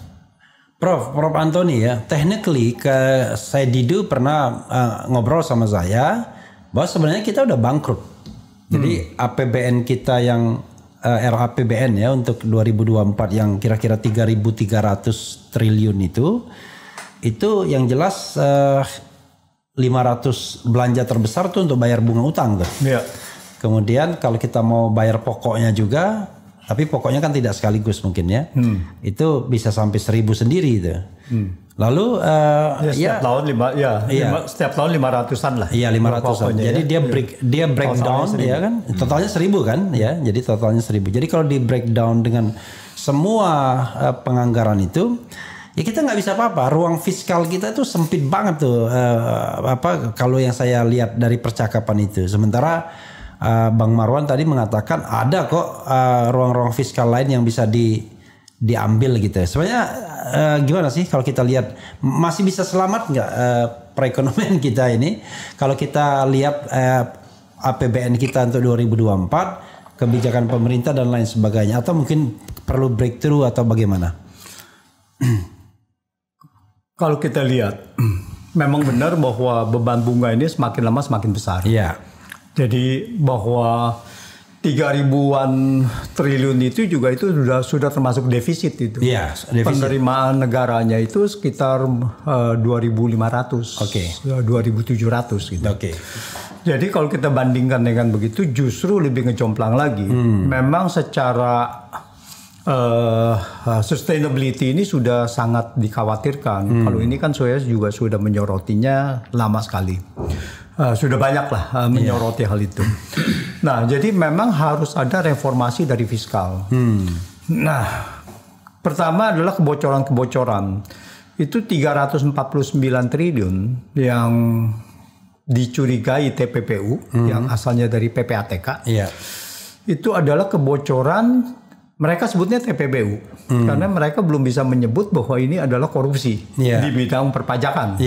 [SPEAKER 2] Prof Antoni ya, technically saya Didu pernah ngobrol sama saya bahwa sebenarnya kita udah bangkrut. Jadi APBN kita yang RAPBN ya untuk 2024 yang kira-kira 3.300 triliun itu yang jelas 500 belanja terbesar tuh untuk bayar bunga utang tuh.
[SPEAKER 1] Iya.
[SPEAKER 2] Kemudian kalau kita mau bayar pokoknya juga, tapi pokoknya kan tidak sekaligus mungkin ya. Itu bisa sampai 1.000 sendiri itu. Lalu
[SPEAKER 1] setiap tahun 500-an lah.
[SPEAKER 2] Iya 500-an. Jadi dia breakdown ya kan. Totalnya 1.000 kan ya. Jadi totalnya 1.000. Jadi kalau di breakdown dengan semua penganggaran itu, ya kita nggak bisa apa-apa. Ruang fiskal kita itu sempit banget tuh. Kalau yang saya lihat dari percakapan itu. Sementara Bang Marwan tadi mengatakan ada kok ruang-ruang fiskal lain yang bisa diambil gitu. Sebenarnya gimana sih kalau kita lihat masih bisa selamat nggak perekonomian kita ini? Kalau kita lihat APBN kita untuk 2024, kebijakan pemerintah dan lain sebagainya, atau mungkin perlu breakthrough atau bagaimana?
[SPEAKER 1] Kalau kita lihat, memang benar bahwa beban bunga ini semakin lama semakin besar.
[SPEAKER 2] Iya.
[SPEAKER 1] Jadi bahwa 3.000-an triliun itu juga itu sudah termasuk defisit itu.
[SPEAKER 2] Iya, defisit.
[SPEAKER 1] Penerimaan negaranya itu sekitar 2.500, 2.700 gitu. Jadi kalau kita bandingkan dengan begitu, justru lebih ngejomplang lagi. Memang secara sustainability ini sudah sangat dikhawatirkan. Kalau ini kan saya juga sudah menyorotinya lama sekali. Sudah banyak lah menyoroti hal itu. Nah, jadi memang harus ada reformasi dari fiskal. Nah, pertama adalah kebocoran-kebocoran. Itu 349 triliun yang dicurigai TPPU yang asalnya dari PPATK. Itu adalah kebocoran. Mereka sebutnya TPBU karena mereka belum bisa menyebut bahwa ini adalah korupsi di bidang perpajakan.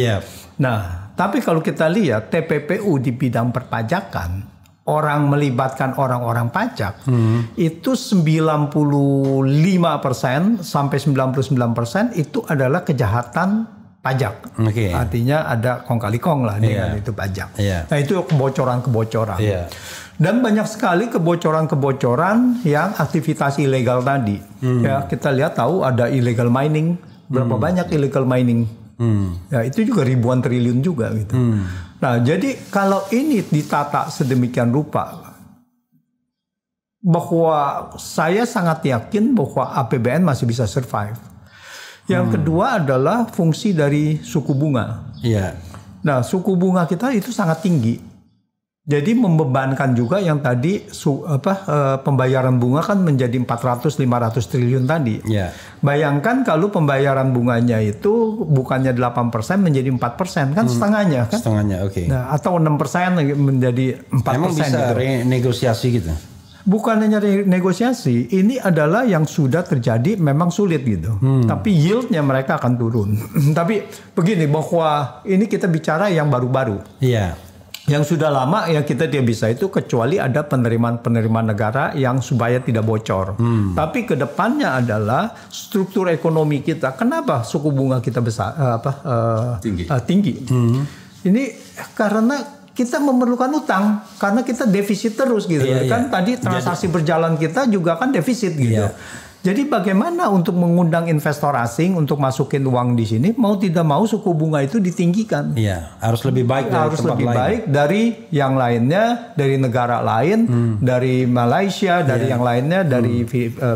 [SPEAKER 1] Nah, tapi kalau kita lihat TPPU di bidang perpajakan, orang melibatkan orang-orang pajak itu 95% sampai 99% itu adalah kejahatan pajak. Artinya ada kong kali kong lah dengan itu pajak. Nah itu kebocoran-kebocoran. Dan banyak sekali kebocoran-kebocoran yang aktivitas ilegal tadi. Ya kita lihat tahu ada illegal mining. Berapa banyak illegal mining? Ya itu juga ribuan triliun juga gitu. Nah jadi kalau ini ditata sedemikian rupa, bahwa saya sangat yakin bahwa APBN masih bisa survive. Yang kedua adalah fungsi dari suku bunga. Nah suku bunga kita itu sangat tinggi. Jadi membebankan juga yang tadi pembayaran bunga kan menjadi 400-500 triliun tadi. Bayangkan kalau pembayaran bunganya itu bukannya 8% menjadi 4%, kan setengahnya kan?
[SPEAKER 2] Setengahnya, Nah,
[SPEAKER 1] atau 6% menjadi 4%.
[SPEAKER 2] Emang bisa
[SPEAKER 1] gitu.
[SPEAKER 2] renegosiasi gitu?
[SPEAKER 1] Bukan hanya negosiasi, ini adalah yang sudah terjadi memang sulit gitu. Tapi yieldnya mereka akan turun. Tapi begini, bahwa ini kita bicara yang baru-baru. Yang sudah lama ya kita tidak bisa itu kecuali ada penerimaan negara yang supaya tidak bocor. Tapi kedepannya adalah struktur ekonomi kita. Kenapa suku bunga kita besar tinggi? Ini karena kita memerlukan utang karena kita defisit terus gitu. Kan tadi transaksi berjalan kita juga kan defisit gitu. Jadi bagaimana untuk mengundang investor asing untuk masukin uang di sini, mau tidak mau suku bunga itu ditinggikan.
[SPEAKER 2] Harus lebih baik dari
[SPEAKER 1] harus lebih baik dari yang lainnya, dari negara lain, dari Malaysia, dari yang lainnya, dari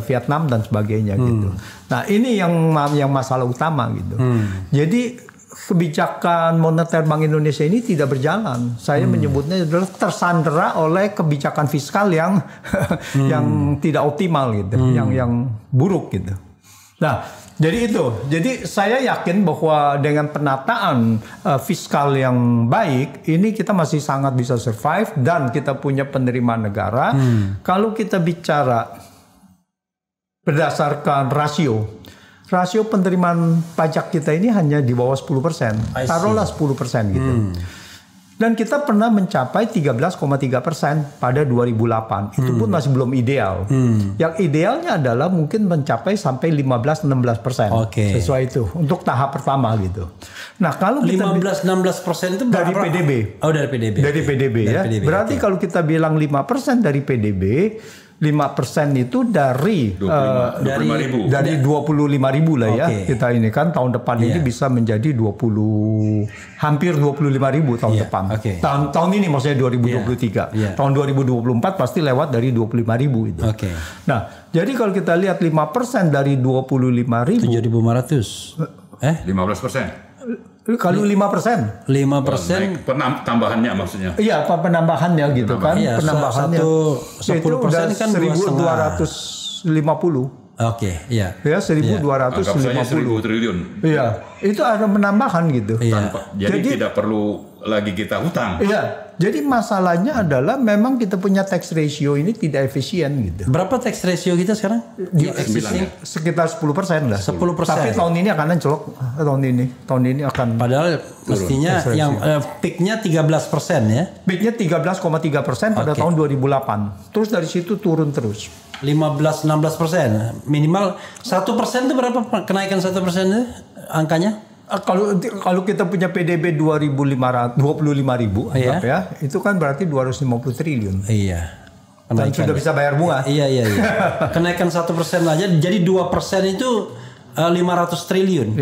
[SPEAKER 1] Vietnam dan sebagainya gitu. Nah ini yang masalah utama gitu. Jadi kebijakan moneter Bank Indonesia ini tidak berjalan. Saya menyebutnya adalah tersandera oleh kebijakan fiskal yang yang tidak optimal gitu, yang buruk gitu. Nah, jadi itu. Jadi saya yakin bahwa dengan penataan fiskal yang baik, ini kita masih sangat bisa survive dan kita punya penerimaan negara. Kalau kita bicara berdasarkan rasio penerimaan pajak kita ini hanya di bawah 10%. Taruhlah 10% gitu. Dan kita pernah mencapai 13,3% pada 2008. Itu pun masih belum ideal. Yang idealnya adalah mungkin mencapai sampai 15-16%. Sesuai itu untuk tahap pertama gitu. Nah kalau kita
[SPEAKER 2] 15-16% itu
[SPEAKER 1] dari PDB.
[SPEAKER 2] Oh dari PDB.
[SPEAKER 1] Dari PDB ya. Berarti kalau kita bilang 5% dari PDB, 5% itu dari
[SPEAKER 3] 25.000
[SPEAKER 1] lah ya. Kita ini kan tahun depan ini bisa menjadi hampir 25.000 tahun depan. Tahun ini maksudnya 2023. Tahun 2024 pasti lewat dari 25.000 itu. Nah, jadi kalau kita lihat 5% dari 25.000
[SPEAKER 2] 7.500.
[SPEAKER 3] 15%.
[SPEAKER 1] Kalau 5%.
[SPEAKER 2] 5%
[SPEAKER 3] tambahannya maksudnya.
[SPEAKER 1] Iya, penambahannya gitu kan. Penambahannya.
[SPEAKER 2] 10% kan
[SPEAKER 1] 1.250. Ya 1.250.
[SPEAKER 3] Anggap saja 1.000 triliun.
[SPEAKER 1] Iya, itu ada penambahan gitu.
[SPEAKER 3] Jadi tidak perlu lagi kita hutang.
[SPEAKER 1] Iya. Jadi masalahnya adalah memang kita punya tax ratio ini tidak efisien gitu.
[SPEAKER 2] Berapa tax ratio kita sekarang?
[SPEAKER 1] Sekitar 10% lah.
[SPEAKER 2] 10%.
[SPEAKER 1] Tapi tahun ini akan anjlok. Tahun ini akan.
[SPEAKER 2] Padahal mestinya yang peaknya 13% ya.
[SPEAKER 1] Peaknya 13,3% pada tahun 2008. Terus dari situ turun terus.
[SPEAKER 2] 15-16%. Minimal 1% itu berapa kenaikan 1% itu angkanya?
[SPEAKER 1] Kalau kita punya PDB 25.000 ya, itu kan berarti 250 triliun. Dan sudah bisa bayar bunga.
[SPEAKER 2] Kenaikan 1% aja, jadi 2% itu 500 triliun.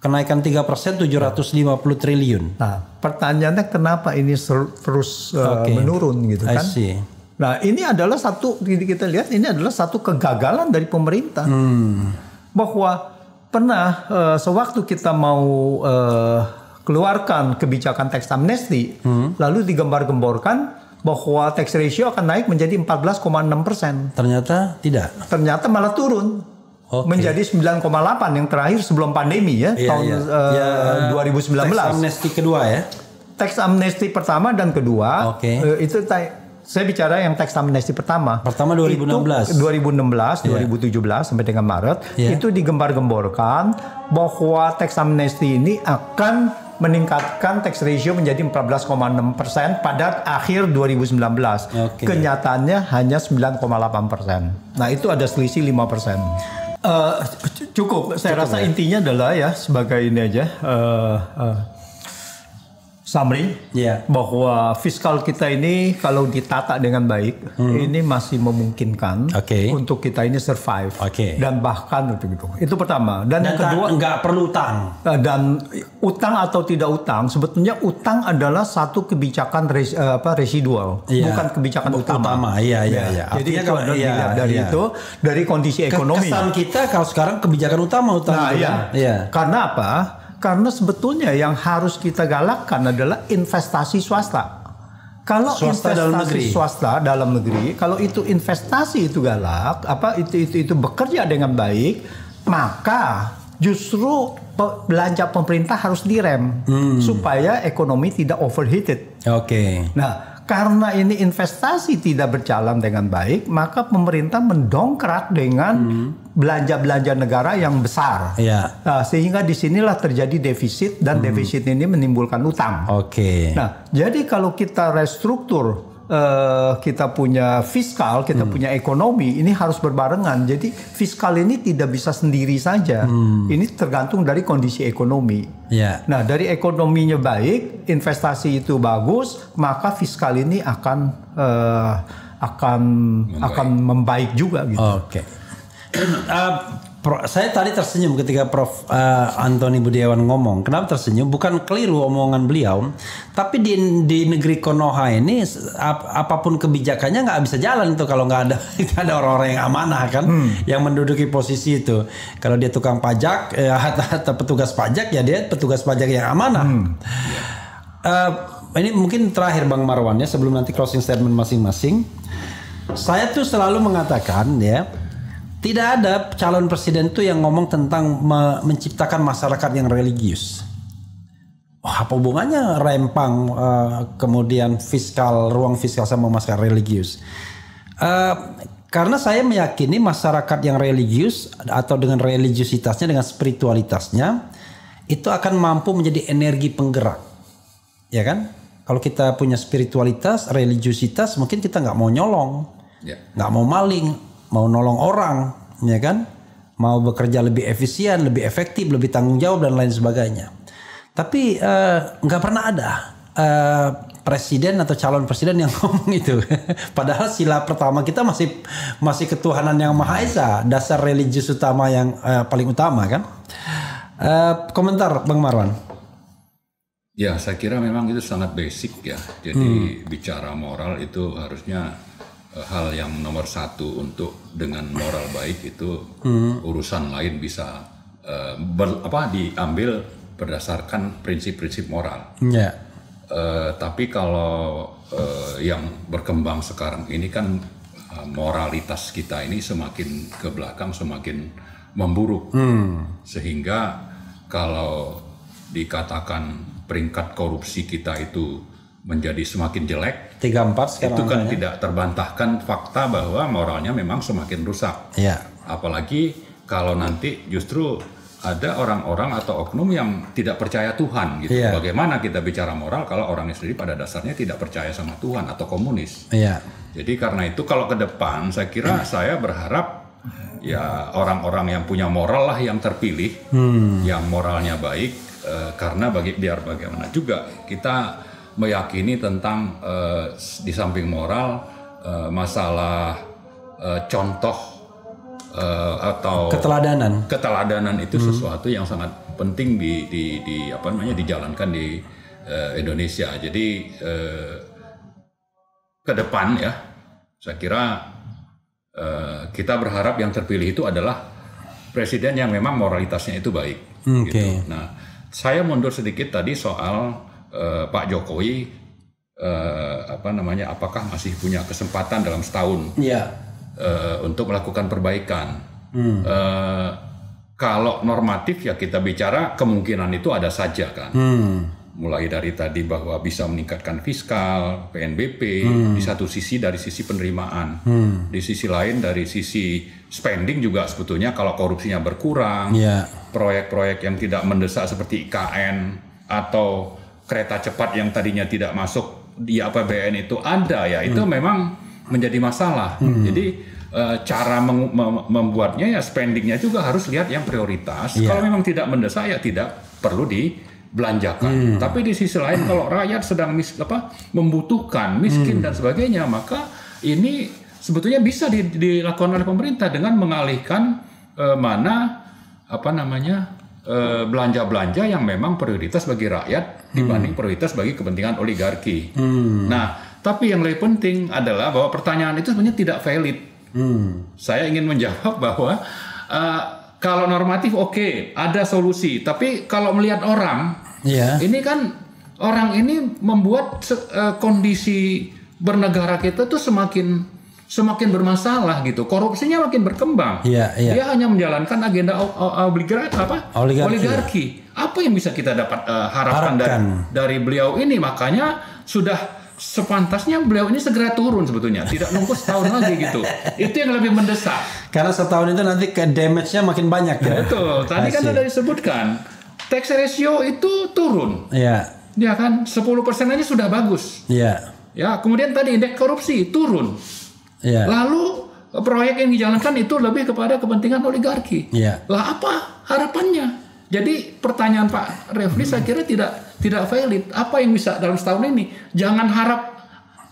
[SPEAKER 2] Kenaikan 3% 750 triliun.
[SPEAKER 1] Nah, pertanyaannya kenapa ini terus menurun gitu kan? Nah, ini adalah kita lihat ini adalah satu kegagalan dari pemerintah. Bahwa pernah sewaktu kita mau keluarkan kebijakan tax amnesty, lalu digembar-gemborkan bahwa tax ratio akan naik menjadi 14,6%.
[SPEAKER 2] Ternyata tidak.
[SPEAKER 1] Ternyata malah turun menjadi 9,8 yang terakhir sebelum pandemi ya, tahun 2019.
[SPEAKER 2] Tax amnesty kedua ya.
[SPEAKER 1] Tax amnesty pertama dan kedua itu saya bicara yang tax amnesty pertama.
[SPEAKER 2] Pertama 2016.
[SPEAKER 1] 2017 sampai dengan Maret itu digembar-gemborkan bahwa tax amnesty ini akan meningkatkan tax ratio menjadi 14,6% pada akhir 2019. Kenyataannya hanya 9,8%. Nah itu ada selisih 5%. Cukup. Saya rasa intinya adalah ya sebagai ini aja. Summary bahwa fiskal kita ini kalau ditata dengan baik ini masih memungkinkan untuk kita ini survive dan bahkan itu pertama. Dan yang kedua
[SPEAKER 2] nggak perlu utang.
[SPEAKER 1] Dan utang atau tidak utang sebetulnya utang adalah satu kebijakan residual bukan kebijakan utama. Jadi itu adalah dari kondisi ekonomi.
[SPEAKER 2] Kesan kita kalau sekarang kebijakan utama utang.
[SPEAKER 1] Karena apa? Karena sebetulnya yang harus kita galakkan adalah investasi swasta. Kalau investasi swasta dalam negeri, kalau itu investasi itu galak, itu bekerja dengan baik, maka justru belanja pemerintah harus direm supaya ekonomi tidak overheated. Nah, karena ini investasi tidak berjalan dengan baik, maka pemerintah mendongkrak dengan belanja-belanja negara yang besar. Sehingga disinilah terjadi defisit dan defisit ini menimbulkan utang. Nah, jadi kalau kita restruktur, kita punya fiskal, kita punya ekonomi, ini harus berbarengan. Jadi fiskal ini tidak bisa sendiri saja. Ini tergantung dari kondisi ekonomi. Nah, dari ekonominya baik, investasi itu bagus, maka fiskal ini akan membaik juga gitu.
[SPEAKER 2] Saya tadi tersenyum ketika Prof. Antoni Budiawan ngomong. Kenapa tersenyum? Bukan keliru omongan beliau, tapi di negeri Konoha ini apapun kebijakannya nggak bisa jalan itu kalau nggak ada orang-orang yang amanah kan, yang menduduki posisi itu. Kalau dia tukang pajak atau petugas pajak, ya dia petugas pajak yang amanah. Ini mungkin terakhir Bang Marwan ya, sebelum nanti closing statement masing-masing. Saya tuh selalu mengatakan ya, tidak ada calon presiden tuh yang ngomong tentang menciptakan masyarakat yang religius. Apa hubungannya rempang kemudian ruang fiskal sama masyarakat religius? Karena saya meyakini masyarakat yang religius atau dengan religiusitasnya, dengan spiritualitasnya, itu akan mampu menjadi energi penggerak, ya kan? Kalau kita punya spiritualitas, religiusitas, mungkin kita nggak mau nyolong, nggak mau maling, mau nolong orang, ya kan? Mau bekerja lebih efisien, lebih efektif, lebih tanggung jawab dan lain sebagainya. Tapi nggak pernah ada presiden atau calon presiden yang ngomong itu. Padahal sila pertama kita masih ketuhanan yang Maha Esa, dasar religius utama yang paling utama kan. Komentar Bang Marwan.
[SPEAKER 3] Ya, saya kira memang itu sangat basic ya. Jadi bicara moral itu harusnya hal yang nomor satu. Untuk dengan moral baik itu urusan lain bisa diambil berdasarkan prinsip-prinsip moral. Tapi kalau yang berkembang sekarang ini kan moralitas kita ini semakin ke belakang, semakin memburuk. Sehingga kalau dikatakan peringkat korupsi kita itu menjadi semakin jelek,
[SPEAKER 2] 34 sekarang
[SPEAKER 3] itu kan tidak terbantahkan fakta bahwa moralnya memang semakin rusak. Apalagi kalau nanti justru ada orang-orang atau oknum yang tidak percaya Tuhan gitu. Bagaimana kita bicara moral kalau orangnya sendiri pada dasarnya tidak percaya sama Tuhan atau komunis. Jadi karena itu kalau ke depan saya kira saya berharap ya orang-orang yang punya moral lah yang terpilih, yang moralnya baik. Karena biar bagaimana juga kita meyakini tentang di samping moral masalah contoh atau keteladanan itu sesuatu yang sangat penting dijalankan di Indonesia. Jadi ke depan ya saya kira kita berharap yang terpilih itu adalah presiden yang memang moralitasnya itu baik. Gitu. Nah, saya mundur sedikit tadi soal Pak Jokowi apakah masih punya kesempatan dalam setahun untuk melakukan perbaikan. Kalau normatif ya kita bicara kemungkinan itu ada saja kan. Mulai dari tadi bahwa bisa meningkatkan fiskal, PNBP, di satu sisi dari sisi penerimaan, di sisi lain dari sisi spending juga sebetulnya kalau korupsinya berkurang, proyek-proyek yang tidak mendesak seperti IKN atau kereta cepat yang tadinya tidak masuk di APBN itu ada ya, itu memang menjadi masalah. Jadi cara membuatnya ya spendingnya juga harus lihat yang prioritas. Kalau memang tidak mendesak ya tidak perlu dibelanjakan. Tapi di sisi lain kalau rakyat sedang membutuhkan, miskin dan sebagainya, maka ini sebetulnya bisa dilakukan oleh pemerintah dengan mengalihkan belanja-belanja yang memang prioritas bagi rakyat dibanding prioritas bagi kepentingan oligarki. Nah, tapi yang lebih penting adalah bahwa pertanyaan itu sebenarnya tidak valid. Saya ingin menjawab bahwa kalau normatif oke, ada solusi. Tapi kalau melihat orang, ini kan orang ini membuat kondisi bernegara kita tuh semakin bermasalah gitu. Korupsinya makin berkembang. Dia hanya menjalankan agenda oligarki. Apa yang bisa kita dapat harapkan dari beliau ini? Makanya sudah sepantasnya beliau ini segera turun sebetulnya. Tidak nunggu setahun lagi gitu. Itu yang lebih mendesak.
[SPEAKER 2] Karena setahun itu nanti damage-nya makin banyak ya.
[SPEAKER 3] Betul. Tadi kan sudah disebutkan tax ratio itu turun. Ya kan 10% aja sudah bagus. Ya, kemudian tadi indeks korupsi turun. Lalu proyek yang dijalankan itu lebih kepada kepentingan oligarki. Lah apa harapannya? Jadi pertanyaan Pak Refli saya kira tidak valid. Apa yang bisa dalam setahun ini? Jangan harap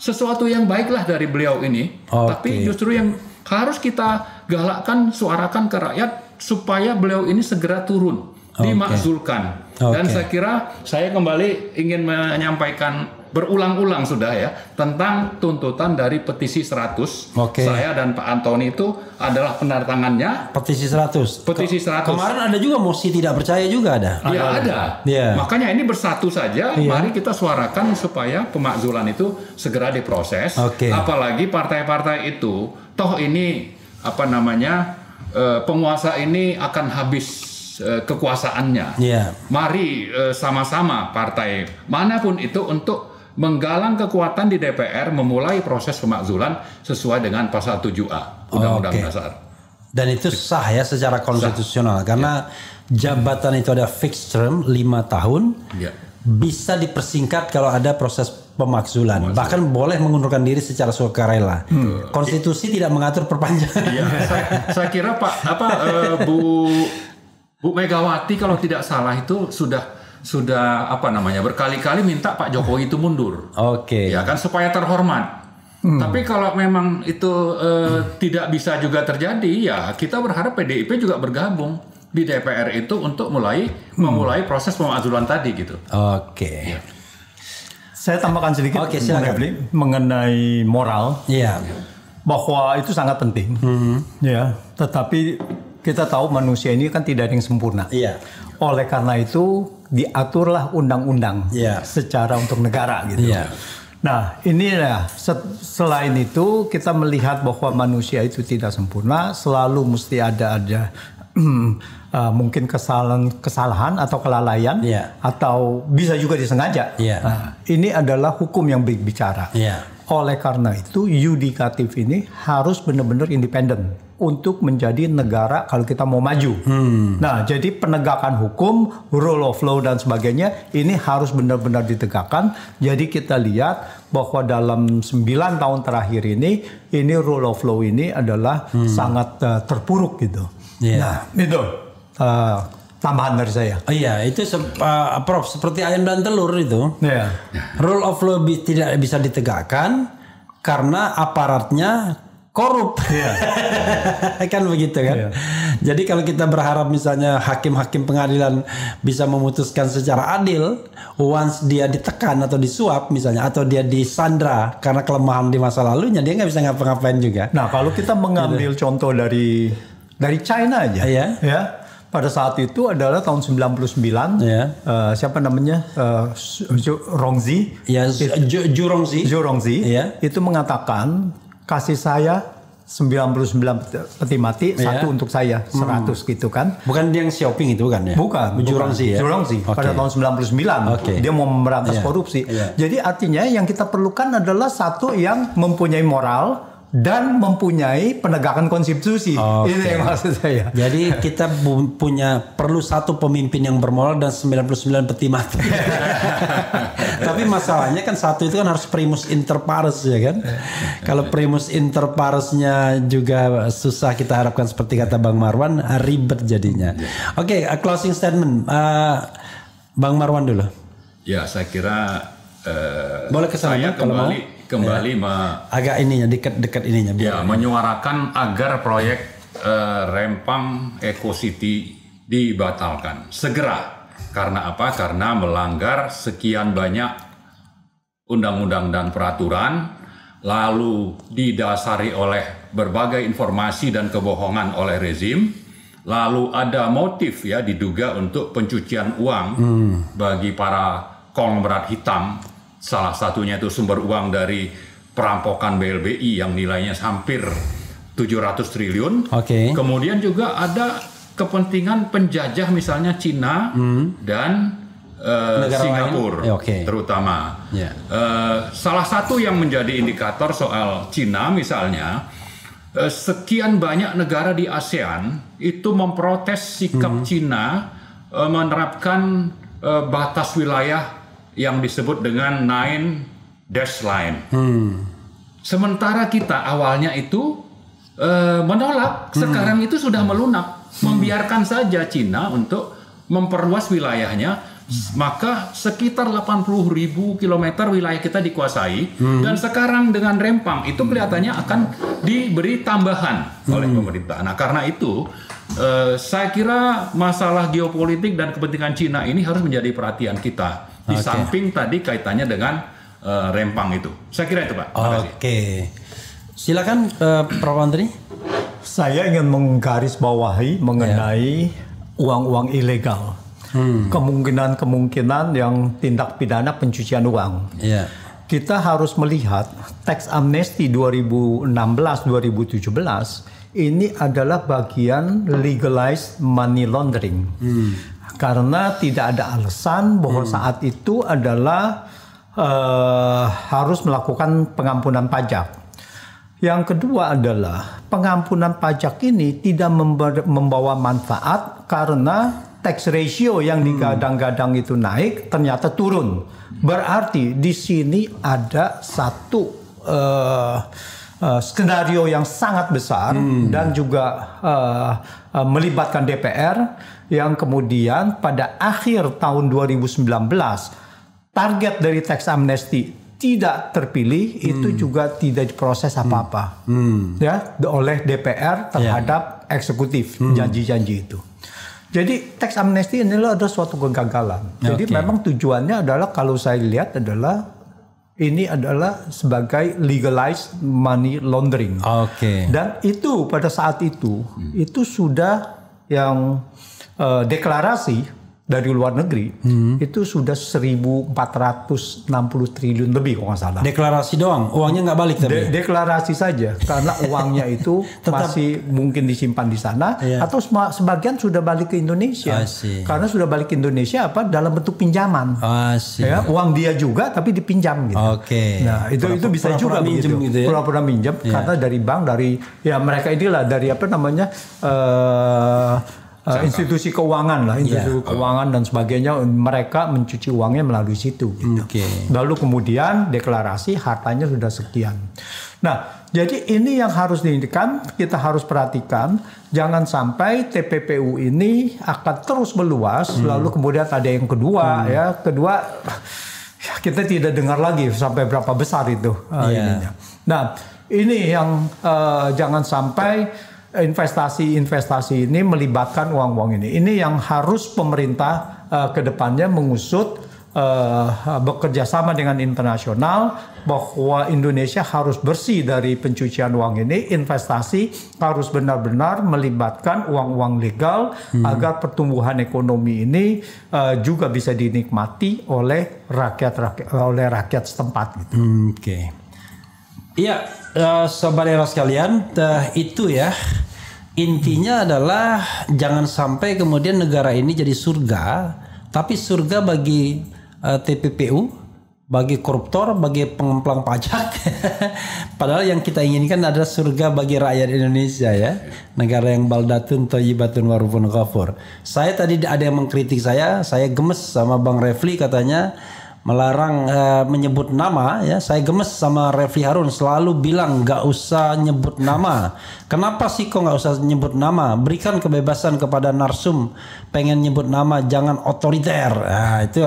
[SPEAKER 3] sesuatu yang baiklah dari beliau ini, tapi justru yang harus kita galakkan, suarakan ke rakyat supaya beliau ini segera turun, dimakzulkan. Dan saya kira saya kembali ingin menyampaikan berulang-ulang sudah ya tentang tuntutan dari petisi 100. Saya dan Pak Antoni itu adalah penandatangannya
[SPEAKER 2] petisi 100.
[SPEAKER 3] Petisi 100.
[SPEAKER 2] Kemarin ada juga mosi tidak percaya juga ada.
[SPEAKER 3] Ya ada. Makanya ini bersatu saja. Mari kita suarakan supaya pemakzulan itu segera diproses. Apalagi partai-partai itu toh ini penguasa ini akan habis kekuasaannya. Mari sama-sama partai manapun itu untuk menggalang kekuatan di DPR memulai proses pemakzulan sesuai dengan pasal 7A Undang-Undang Dasar.
[SPEAKER 2] Dan itu sah ya secara konstitusional karena jabatan itu ada fixed term 5 tahun. Bisa dipersingkat kalau ada proses pemakzulan. Bahkan boleh mengundurkan diri secara sukarela. Konstitusi tidak mengatur perpanjangan.
[SPEAKER 3] Saya kira Bu Megawati kalau tidak salah itu sudah berkali-kali minta Pak Jokowi itu mundur. Ya kan supaya terhormat. Tapi kalau memang itu tidak bisa juga terjadi, ya kita berharap PDIP juga bergabung di DPR itu untuk memulai proses pemakzulan tadi gitu.
[SPEAKER 1] Saya tambahkan sedikit mengenai moral. Bahwa itu sangat penting. Tetapi kita tahu manusia ini kan tidak ada yang sempurna. Oleh karena itu diaturlah undang-undang secara untuk negara gitu. Nah, inilah selain itu kita melihat bahwa manusia itu tidak sempurna, selalu mesti ada mungkin kesalahan atau kelalaian atau bisa juga disengaja. Nah, ini adalah hukum yang berbicara. Oleh karena itu yudikatif ini harus benar-benar independen untuk menjadi negara kalau kita mau maju. Nah, jadi penegakan hukum, rule of law dan sebagainya ini harus benar-benar ditegakkan. Jadi kita lihat bahwa dalam 9 tahun terakhir ini rule of law ini adalah sangat terpuruk gitu. Nah, itu tambahan dari saya.
[SPEAKER 2] Itu Prof, seperti ayam dan telur itu. Rule of law tidak bisa ditegakkan karena aparatnya korup. Kan begitu kan. Jadi kalau kita berharap misalnya hakim-hakim pengadilan bisa memutuskan secara adil, once dia ditekan atau disuap misalnya, atau dia disandra karena kelemahan di masa lalunya, dia nggak bisa ngapa-ngapain juga.
[SPEAKER 1] Nah, kalau kita mengambil contoh dari China aja, pada saat itu adalah tahun 99, siapa namanya, Rongzi, Zhou Rongzi, itu mengatakan kasih saya 99 peti mati, satu untuk saya, 100 gitu kan.
[SPEAKER 2] Bukan dia yang Xiaoping itu kan ya?
[SPEAKER 1] Bukan. Zhou Rongzi pada tahun 99. Dia mau memberantas korupsi. Jadi artinya yang kita perlukan adalah satu yang mempunyai moral, dan mempunyai penegakan konstitusi. Ini yang maksud saya.
[SPEAKER 2] Jadi kita perlu satu pemimpin yang bermoral dan 99 peti mati. Tapi masalahnya kan satu itu kan harus primus inter pares ya kan. Kalau primus inter paresnya juga susah kita harapkan seperti kata Bang Marwan, ribet jadinya. Oke, closing statement Bang Marwan dulu.
[SPEAKER 3] Ya, saya kira
[SPEAKER 2] boleh saya
[SPEAKER 3] kembali
[SPEAKER 2] agak ininya dekat ininya.
[SPEAKER 3] Ya, menyuarakan agar proyek Rempang Eco City dibatalkan segera. Karena apa? Karena melanggar sekian banyak undang-undang dan peraturan, lalu didasari oleh berbagai informasi dan kebohongan oleh rezim, lalu ada motif ya diduga untuk pencucian uang bagi para konglomerat hitam. Salah satunya itu sumber uang dari perampokan BLBI yang nilainya hampir 700 triliun. Kemudian juga ada kepentingan penjajah misalnya Cina dan Singapura terutama. Salah satu yang menjadi indikator soal Cina misalnya, sekian banyak negara di ASEAN itu memprotes sikap Cina menerapkan batas wilayah yang disebut dengan 9 dash line. Sementara kita awalnya itu menolak, sekarang itu sudah melunak, membiarkan saja Cina untuk memperluas wilayahnya, maka sekitar 80.000 kilometer wilayah kita dikuasai, dan sekarang dengan Rempang itu kelihatannya akan diberi tambahan oleh pemerintah. Nah, karena itu saya kira masalah geopolitik dan kepentingan Cina ini harus menjadi perhatian kita. Di samping tadi kaitannya dengan Rempang itu. Saya kira itu, Pak.
[SPEAKER 2] Silakan Prof. Andri.
[SPEAKER 1] Saya ingin menggarisbawahi mengenai uang-uang ilegal. Kemungkinan-kemungkinan yang tindak pidana pencucian uang. Kita harus melihat tax amnesty 2016-2017 ini adalah bagian legalized money laundering. Karena tidak ada alasan bahwa saat itu adalah harus melakukan pengampunan pajak. Yang kedua adalah pengampunan pajak ini tidak membawa manfaat karena tax ratio yang digadang-gadang itu naik ternyata turun. Berarti di sini ada satu skenario yang sangat besar dan juga melibatkan DPR yang kemudian pada akhir tahun 2019 target dari tax amnesty tidak terpilih, itu juga tidak diproses apa-apa ya oleh DPR terhadap eksekutif janji-janji itu. Jadi tax amnesty inilah ada suatu kegagalan. Jadi memang tujuannya adalah kalau saya lihat adalah ini adalah sebagai legalized money laundering. Dan itu pada saat itu sudah yang deklarasi dari luar negeri itu sudah 1.460 triliun lebih kalau nggak salah.
[SPEAKER 2] Deklarasi doang, uangnya nggak balik tapi?
[SPEAKER 1] Deklarasi saja, karena uangnya itu masih mungkin disimpan di sana atau sebagian sudah balik ke Indonesia. Karena sudah balik ke Indonesia dalam bentuk pinjaman. Ya, uang dia juga tapi dipinjam gitu. Nah itu bisa juga begitu. Pura-pura minjem karena dari bank, dari mereka inilah dari institusi keuangan lah, institusi keuangan dan sebagainya, mereka mencuci uangnya melalui situ. Gitu. Lalu kemudian deklarasi hartanya sudah sekian. Nah, jadi ini yang harus dihentikan, kita harus perhatikan, jangan sampai TPPU ini akan terus meluas. Lalu kemudian ada yang kedua, kita tidak dengar lagi sampai berapa besar itu ininya. Nah, ini yang jangan sampai investasi ini melibatkan uang-uang ini. Ini yang harus pemerintah ke depannya mengusut, bekerja sama dengan internasional bahwa Indonesia harus bersih dari pencucian uang ini. Investasi harus benar-benar melibatkan uang-uang legal agar pertumbuhan ekonomi ini juga bisa dinikmati oleh rakyat setempat. Gitu.
[SPEAKER 2] Iya, sobat era sekalian, itu ya intinya adalah jangan sampai kemudian negara ini jadi surga, tapi surga bagi TPPU, bagi koruptor, bagi pengemplang pajak. Padahal yang kita inginkan adalah surga bagi rakyat Indonesia ya. Negara yang baldatun thayyibatun warufun ghafur. Saya tadi ada yang mengkritik saya gemes sama Bang Refli katanya melarang menyebut nama ya. Saya gemes sama Refli Harun selalu bilang nggak usah nyebut nama. Kenapa sih kok nggak usah nyebut nama? Berikan kebebasan kepada narsum pengen nyebut nama, jangan otoriter. Nah, itu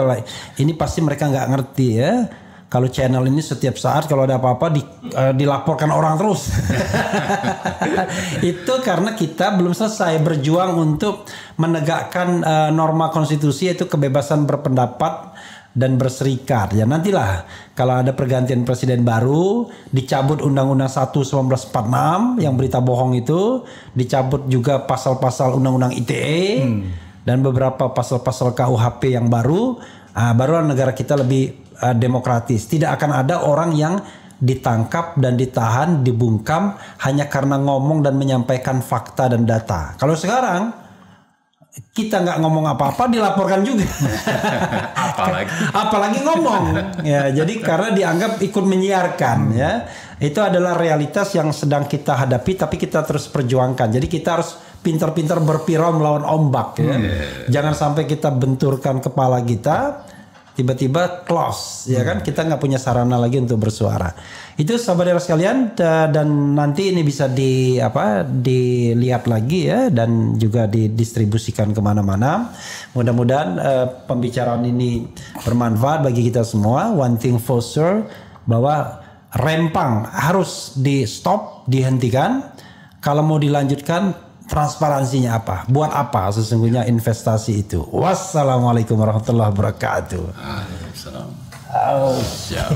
[SPEAKER 2] ini pasti mereka nggak ngerti ya. Kalau channel ini setiap saat kalau ada apa-apa dilaporkan orang terus. Itu karena kita belum selesai berjuang untuk menegakkan norma konstitusi, yaitu kebebasan berpendapat dan berserikat. Ya nantilah kalau ada pergantian presiden baru, dicabut Undang-Undang 1 1946 yang berita bohong itu, dicabut juga pasal-pasal Undang-Undang ITE dan beberapa pasal-pasal KUHP yang baru, barulah negara kita lebih demokratis. Tidak akan ada orang yang ditangkap dan ditahan, dibungkam hanya karena ngomong dan menyampaikan fakta dan data. Kalau sekarang kita nggak ngomong apa-apa dilaporkan juga. apalagi ngomong ya. Jadi karena dianggap ikut menyiarkan ya. Itu adalah realitas yang sedang kita hadapi, tapi kita terus perjuangkan. Jadi kita harus pintar-pintar berpirau melawan ombak ya. Jangan sampai kita benturkan kepala kita tiba-tiba close ya kan, kita nggak punya sarana lagi untuk bersuara. Itu sahabat sekalian, dan nanti ini bisa dilihat lagi ya, dan juga didistribusikan kemana-mana. Mudah-mudahan pembicaraan ini bermanfaat bagi kita semua. One thing for sure, bahwa rempang harus di stop, dihentikan. Kalau mau dilanjutkan, transparansinya apa? Buat apa sesungguhnya investasi itu? Wassalamualaikum warahmatullahi wabarakatuh.
[SPEAKER 3] Waalaikumsalam.
[SPEAKER 2] Oh.
[SPEAKER 3] Siap.